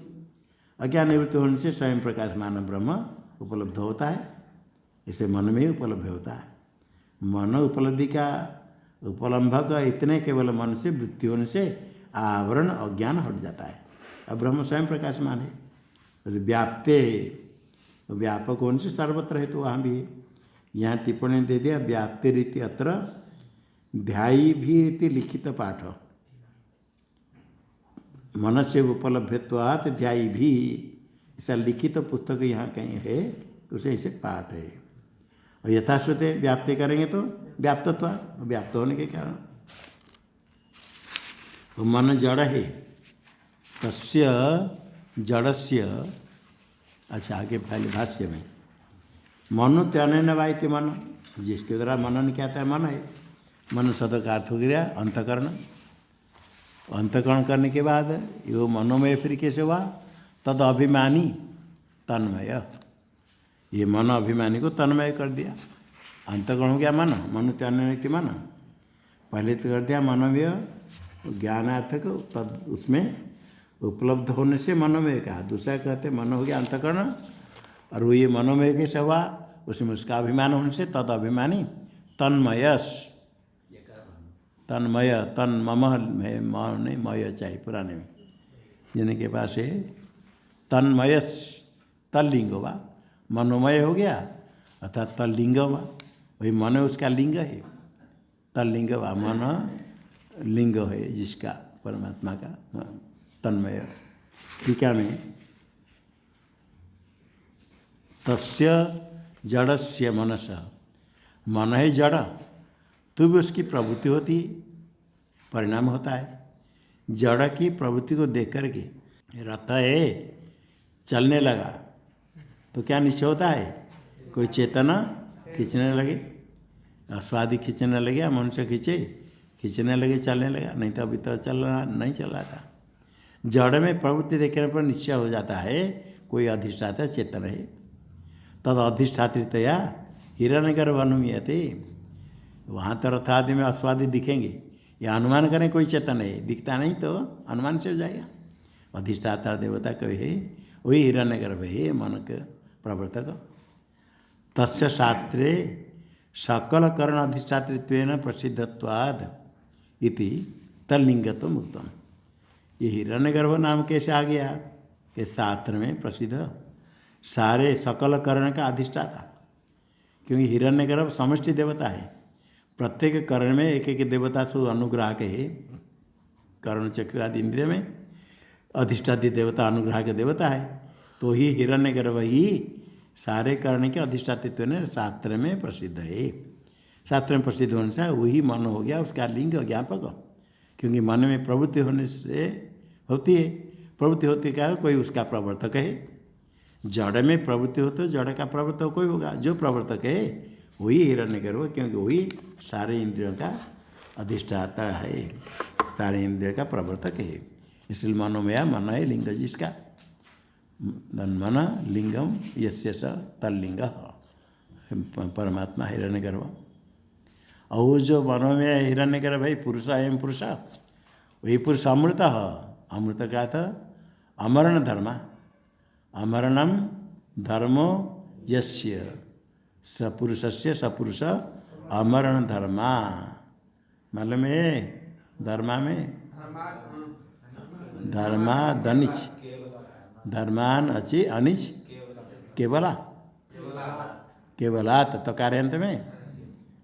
अज्ञान निवृत्ति होने से स्वयं प्रकाशमान ब्रह्म उपलब्ध होता है। इसे मन में ही उपलब्ध होता है। मन उपलब्धि का उपलम्भक इतने केवल मन से वृत्ति होने से आवरण अज्ञान हट जाता है। अब ब्रह्म स्वयं प्रकाशमान है व्याप्ते व्यापक होने से सर्वत्र है तो वहाँ भी है। यहाँ टिप्पणी दे दिया व्याप्ति रीति अत्र ध्यायी भी रीति लिखित पाठ मन से उपलब्धत्वात् ध्यायी भी ऐसा लिखित पुस्तक यहाँ कहीं है उसे इसे पाठ है। और यथाश्रुते व्याप्ति करेंगे तो व्याप्तत्व व्याप्त होने के कारण तो मन जड़ है तस्य जड़स्य। अच्छा आगे पहले भाष्य में मनु त्यान वाइते मन जिसके द्वारा मनन क्या था मन है। मन शब्द का अर्थ हो गया अंतःकरण। अंतःकरण करने के बाद यो मनोमय फिर कैसे हुआ तद अभिमानी तन्मय। ये मन अभिमानी को तन्मय कर दिया। अंतःकरण हो गया मन मनु त्यान मन पहले तो कर दिया मनोमय ज्ञानार्थक तद उसमें उपलब्ध होने से मनोमय का। दूसरा कहते मन हो गया अंतःकरण और वो ये मनोमय कैसे हुआ उसमें उसका अभिमान होने से तद अभिमानी तन्मयस तन्मय तन मम नहीं मय चाहिए पुराने में जिनके पास है तन्मयस तल्लिंग हुआ मनोमय हो गया अर्थात तल्लिंग हुआ। वही मन उसका लिंग है तल्लिंग हुआ मन लिंग है जिसका परमात्मा का तन्मय। टीका में तस्य जड़स्य मनस मन है जड़ तो भी उसकी प्रवृत्ति होती परिणाम होता है। जड़ की प्रवृत्ति को देख करके रथ है चलने लगा तो क्या निश्चय होता है? कोई चेतना खींचने लगे, स्वादि खींचने लगे या मनुष्य खींचने लगे, चलने लगा, नहीं तो अभी तो नहीं चल रहा था। जड़ में प्रवृत्ति देखने पर निश्चय हो जाता है कोई अधिष्ठाता चेतन है। तद अधिष्ठात्रितया हिरण्यगर्भ अनुमीयते। वहाँ तो रथादि में अस्वादि दिखेंगे, या अनुमान करें कोई चेतन है, दिखता नहीं तो अनुमान से हो जाएगा। अधिष्ठाता देवता कोई है, वही हिरण्यगर्भ है, मन के प्रवर्तक। तस्य शास्त्रे सकल करण अधिष्ठातृत्वेन प्रसिद्धत्वाद इति तल्लिंगत्व मुक्तम। ये हिरण्यगर्भ नाम कैसे आ गया? ये शास्त्र में प्रसिद्ध सारे सकल करण का अधिष्ठाता, क्योंकि हिरण्यगर्भ समष्टि देवता है। प्रत्येक करण में एक एक देवता से अनुग्राहक है। कर्ण चक्र आदि इंद्रिय में अधिष्ठाती देवता अनुग्राहक देवता है, तो ही हिरण्यगर्भ ही सारे कर्ण के अधिष्ठातित्व ने शास्त्र में प्रसिद्ध है। शास्त्र में प्रसिद्ध होने से वही मन हो गया उसका लिंग ज्ञापक, क्योंकि मन में प्रवृत्ति होने से होती है, प्रवृत्ति होती क्या, कोई उसका प्रवर्तक है। जड़ में प्रवृत्ति हो तो जड़ का प्रवर्तक कोई होगा, जो प्रवर्तक है वही हिरण्यगर्भ, क्योंकि वही सारे इंद्रियों का अधिष्ठाता है, सारे इंद्रियों का प्रवर्तक है। इसलिए मनोमया मन है लिंग जिसका, मन लिंगम यस्य स तल्लिंग परमात्मा हिरण्यगर्भ। और जो मनोमय हिरण्यगर्भ है पुरुष एवं पुरुष, वही पुरुष अमृत। अमृत का था अमरण धर्म, अमरणम धर्मो यस्य सपुरुषस्य सपुरुष अमरण धर्मा। मालूम है धर्मा में धर्मा धनिच धर्मान अच्छी अनिच केवला केवलात तो कार्यांत में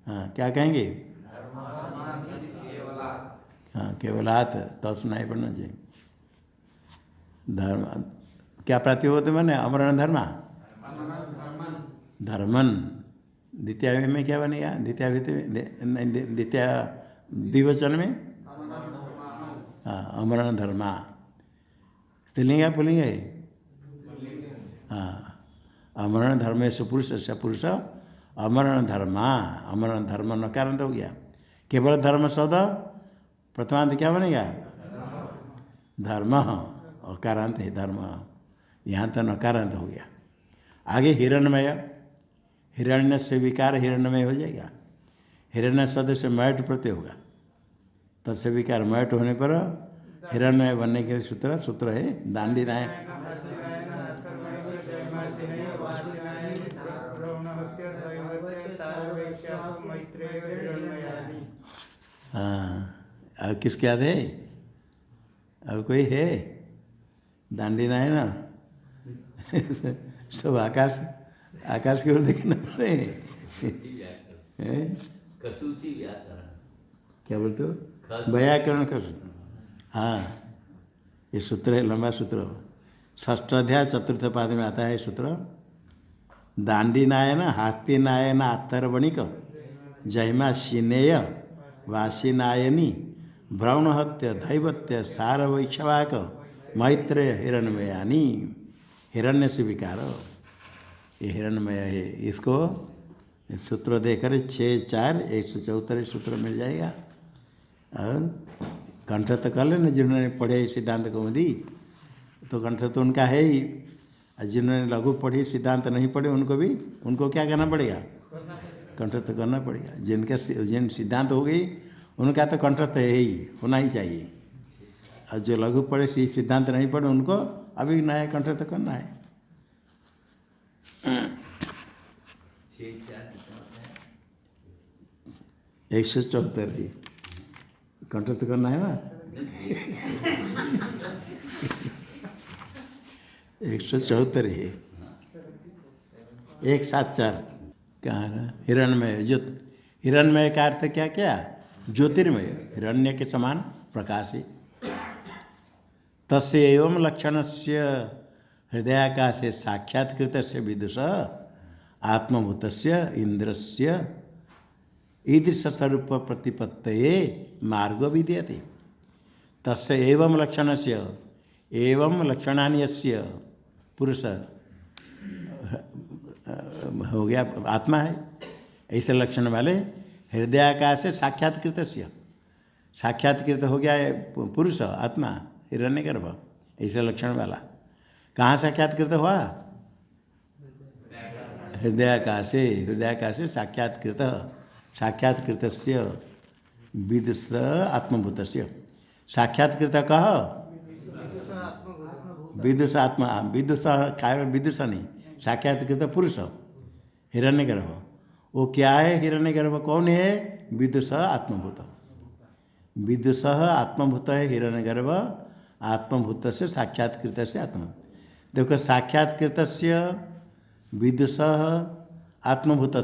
हाँ क्या कहेंगे? हाँ केवलात तो सुनाई पड़ना चाहिए। धर्म क्या प्रातिपद बने? अमरण धर्मा धर्मन। द्वितीय में क्या बनेगा? द्वितीय द्विवचन में हाँ अमरण धर्मा। स्त्रीलिंग है पुल्लिंग है? हाँ अमरण धर्म सुपुरुष सपुरुष अमरण धर्मा। अमरण धर्म नकारांत हो गया। केवल धर्म शब्द प्रथमांत क्या बनेगा? धर्म। अकारांत है धर्म, यहाँ तो नकारांत हो गया। आगे हिरण्यमय, हिरण्य से विकार हिरण्यमय हो जाएगा। हिरण्य शब्द से मैट प्रत्यय होगा, तत्से विकार मैट होने पर हिरण्यमय बनने के सूत्र है दांडी नायक। हाँ अब किसके याद है? अब कोई है? दांडी नायक ना सब आकाश की ओर देखना पड़े। कसूची व्याकरण क्या बोलते हो? व्याकरण का सूत्र। हाँ ये सूत्र है, लंबा सूत्र। षष्ठ अध्याय चतुर्थ पाद में आता है सूत्र। दांडी नायन हाथी नायन आत्तरवणिक जयमा शिनेय वासी नायनी ब्राह्मणहत्य दैवत्य सारवैक्षवाक मैत्रेय हिरण्यमयानी। हिरण्य से विकार ये हिरण्यमय है। इसको सूत्र देकर 6-4 174 सूत्र मिल जाएगा। और कंठ तो कर लेना जिन्होंने पढ़े सिद्धांत कौमुदी, तो कंठ तो उनका है ही। और जिन्होंने लघु पढ़ी सिद्धांत नहीं पढ़े उनको क्या करना पड़ेगा? कंठ तो करना पड़ेगा। जिन सिद्धांत हो गई उनका तो कंठ तो है ही, होना ही चाहिए। और जो लघु पढ़े सिद्धांत नहीं पढ़े उनको अभी नया कंठ तो करना है। 174 कंठ तो करना है ना। 174 है 174 कहाँ है? हिरण्यमय हिरण्यमय का अर्थ क्या क्या? ज्योतिर्मय, हिरण्य के समान प्रकाशी। तस्य एवं लक्षण से हृदयाकाशे साक्षात्कृत से विदुष आत्मभूत इंद्र से ईदृश स्वरूप प्रतिपत्तये मार्ग विद्यते। तस्य एवं लक्षणस्य एवं लक्षणानि यस्य पुरुष हो गया आत्मा है, ऐसे लक्षण वाले हृदयाकाश से साक्षात्कृत साक्षात्कृत हो गया पुरुष आत्मा हिरण्यगर्भ, ऐसे लक्षण वाला। कहाँ साक्षात्कृत हुआ? हृदयाकाशे साक्षात्कृत साक्षात्कृतस्य विदुष आत्मभूतस्य साक्षात्कृत कह विदुष आत्मा विदुष काय विदुष नहीं साक्षात्कृत पुरुष हिरण्यगर्भ। वो क्या है? हिरण्यगर्भ कौन है? विदुष आत्मभूत। विदुष आत्मभूत है हिरण्यगर्भ, आत्मभूत से साक्षात्कृत से आत्म। देखो साक्षात्कृत विदुष आत्मभूत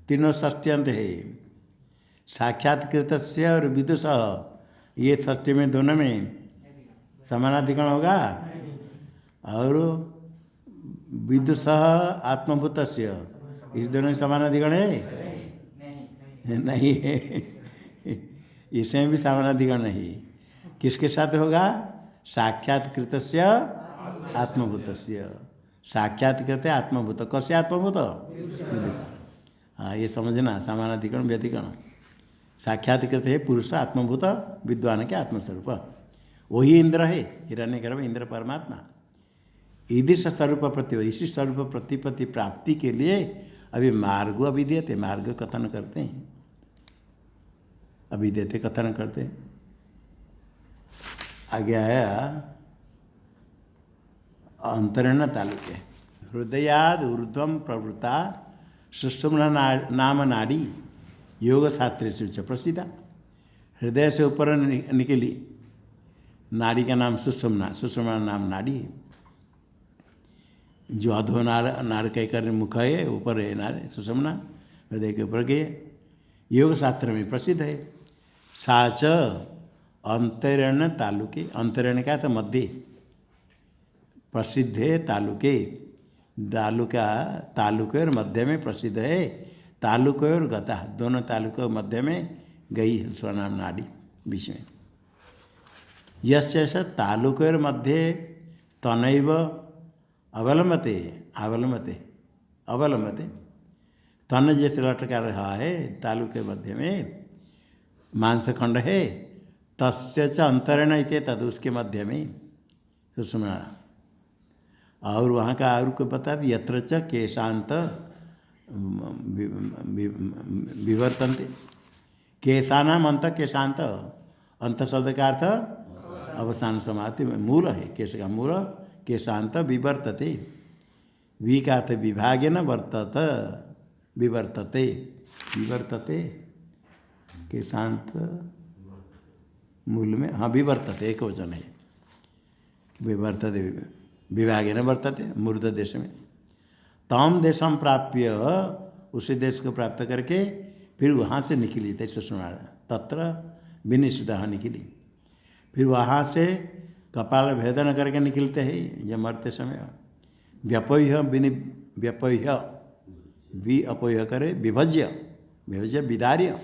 तीनों षष्ट्यंत है। साक्षात्कृत और विदुष ये षष्ठी में दोनों में समानाधिकरण होगा। और विदुष आत्मभूत इस दोनों में समानाधिकरण है? नहीं है। इसमें भी समानाधिकरण नहीं। किसके साथ होगा? साक्षात्कृत आत्मभूत साक्षात्कृत आत्मभूत। कसे आत्मभूत? हाँ ये समझना, समानाधिकरण व्यधिकरण। साक्षात्कृत है पुरुष आत्मभूत विद्वान के आत्मस्वरूप, वही इंद्र है हिरण्यगर्भ इंद्र परमात्मा। ईदृश स्वरूप प्रतिपत्ति, इसी स्वरूप प्रतिपत्ति प्राप्ति के लिए अभी मार्ग अभिधेयते, मार्ग कथन करते हैं, अभिधेयते कथन करते हैं। आगे आया अंतरेण तालुके हृदयाद ऊर्ध्वं प्रवृत्ता सुषुम्ना नाम नाड़ी योग शास्त्र से प्रसिद्धा। हृदय से ऊपर निकली नाड़ी का नाम सुषुम्ना, सुषुम्ना नाम नाड़ी है। जो अधो नाड़ कहकर मुख है, ऊपर है नाड़ सुषुम्ना, हृदय के ऊपर गए, योग शास्त्र में प्रसिद्ध है। साच अंतरेण तालुके, अंतरेण का तो मध्य प्रसिद्ध है, तालुके तालुका तालुके और मध्य में प्रसिद्ध है। तालुके और गता दोनों तालुके मध्य में गई है स्वनाम नाड़ी बीच में। यश तालुके और मध्य तनैव अवलंबते अवलंबते अवलंबते, तन जैसे लटका रहा है तालु के मध्य में मांसखंड है, तस्य च अंतरेण इति तद उसके मध्य में सुषुम्ना। और वहाँ का और को बता दी यत्र च केशांत विवर्तन्ते, केशानाम अंत केशांत, अंत शब्द का अर्थ अवसान समाप्ति मूल है, केश का मूल केशांत विवर्तते, वी का अर्थ विभागेन वर्तत विवर्तते, विवर्तते केशांत मूल में हाँ विवर्तते एक वचन है, विवर्तते विभागेन वर्तते मूर्ध देश में। तम देशम प्राप्य, उसी देश को प्राप्त करके फिर वहाँ से निकली थे सुषुम्ना, तत्र विनिषिद्धः निकली। फिर वहाँ से कपाल भेदन करके निकलते हैं जब मरते समय। व्यपोह्य व्यपोह्य वि अपोह्य करे विभज्य, विभज्य विदार्य,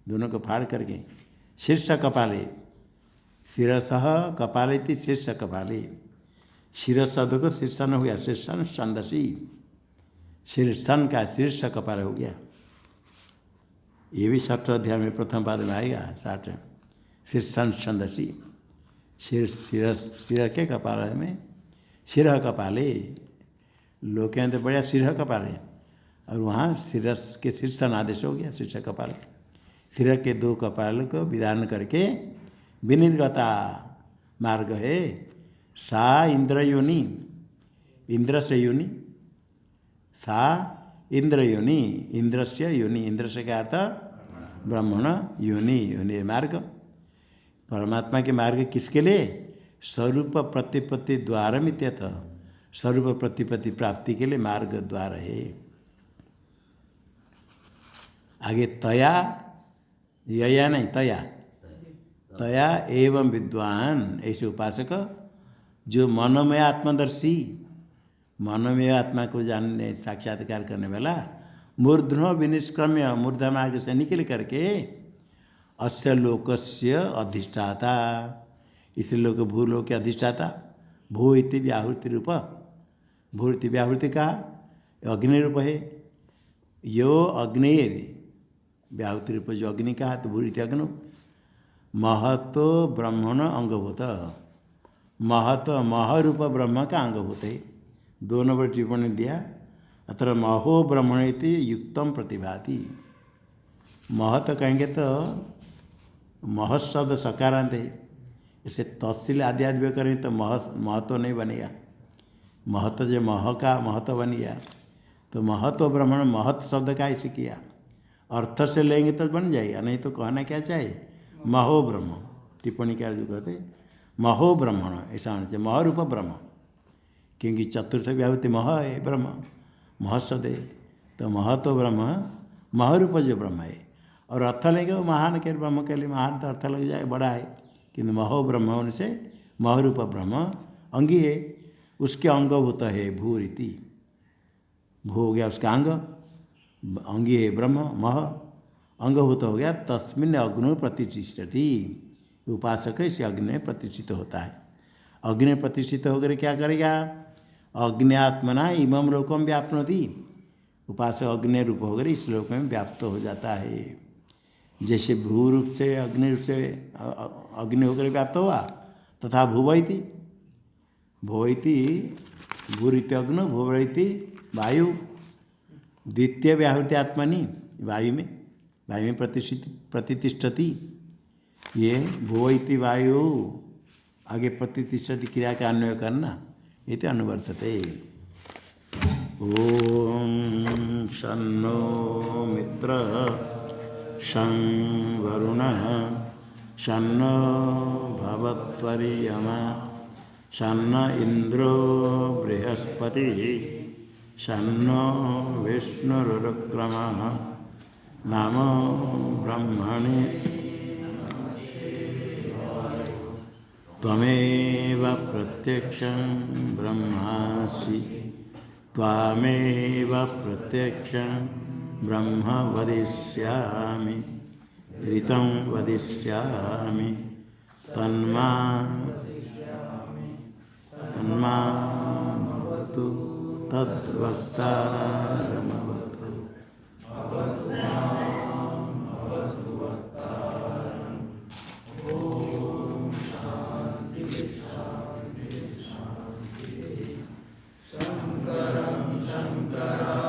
दोनों को फाड़ करके शीर्ष कपाले, शिरसः कपाले शीर्ष कपाले, शिरशब्द को शीर्षन हो गया, शीर्षन छंदसी, शीर्षन का शीर्ष कपाल हो गया। ये भी 6 अध्याय में प्रथम पाद में आएगा 60। शीर्षन छंदसी, सिर के कपाल में सिर कपाले, लोग कहते बढ़िया सिर कपाले, और वहाँ शिरस के शीर्षन आदेश हो गया शीर्ष कपाल। सिर के 2 कपाल को विधान करके विनिर्गता मार्ग है। सा इंद्र योनि, इंद्र से योनि, सा इंद्र योनि, इंद्र से योनि, इंद्र से क्या अर्थ ब्राह्मण योनि, योनि मार्ग। परमात्मा के मार्ग किसके लिए? स्वरूप प्रतिपत्ति द्वार मित्यथ, स्वरूप प्रतिपत्ति प्राप्ति के लिए मार्ग द्वार है। आगे तया, यया नहीं तया, तया एवं विद्वान, ऐसे उपासक जो मनोमय आत्मदर्शी, मनोमय आत्मा को जानने साक्षात्कार करने वाला, मूर्धनो विनिष्क्रम्य, मूर्ध मार्ग से निकल करके अस्य लोकस्य अधिष्ठाता, इस लोक भूलोक के अधिष्ठाता। भू इति व्याहृति रूप, भू इति व्याहृति का अग्नि रूप है। यो अग्नि व्याहृति रूप जो अग्नि का, तो भू इति अग्नि। महतो ब्रह्मण अंगभूत, महत मह रूप ब्रह्म का अंगभूत है। 2 नंबर टिप्पणी दिया। अत्र महो ब्रह्मण इति युक्तम प्रतिभाति। महत कहेंगे तो महशब्द सकारांत है, इसे तहसील आदि आदि करें तो महत्व नहीं बनेगा। महत्व जो मह का महत्व बन गया, तो महत्व ब्रह्मण महत शब्द का इसे किया, अर्थ से लेंगे तो बन जाएगा, नहीं तो कहना क्या चाहिए महो ब्रह्म। टिप्पणी क्या जो कहते महो ब्रह्मण, ऐसा होना चाहिए मह रूप ब्रह्म, क्योंकि चतुर्थ व्याहृति मह है ब्रह्म, महशब्द है, तो महत्व ब्रह्म मह रूप जो ब्रह्म है। और अर्थ लेंगे वो महान के ब्रह्म के लिए महान तो अर्थ लग जाए, बड़ा है, किंतु महो ब्रह्म होने से मह रूप ब्रह्म अंगी है, उसके अंगभूत है भू रीति। भू हो गया उसका अंग, अंगी है ब्रह्म मह, अंगभूत हो गया। तस्मिन् अग्नि प्रतिष्ठति, उपासक इसे अग्नि में प्रतिष्ठित होता है। अग्नि में प्रतिष्ठित होकर क्या करेगा, अग्नियात्मना इमम लोकम व्याप्नोति, उपासक अग्नि रूप होकर इस लोक में व्याप्त हो जाता है। जैसे भू रूप से अग्नि रूप से अग्नि होकर व्याप्त हुआ, तथा भुवैति, भुवैति भूरिति अग्नि, भुवैति वायु। द्वितीय व्याहृति आत्मनि वायु में प्रतिष्ठति। ये भुवैति वायु आगे प्रतिष्ठति क्रिया का अन्वय करना, ये तो अनुवर्तते। ओम शन्नो मित्र शं वरुणः शन्नो भवत्वर्यमा शन्न इंद्रो बृहस्पतिः शन्नो विष्णुरुक्रमः नमो ब्रह्मणे। त्वमेव प्रत्यक्षं ब्रह्मासि त्वामेव प्रत्यक्षं ब्रह्म वदिष्यामि ऋतं वदिष्यामि तन्मामवतु तद्वक्तारमवतु। शंकरं शंकरा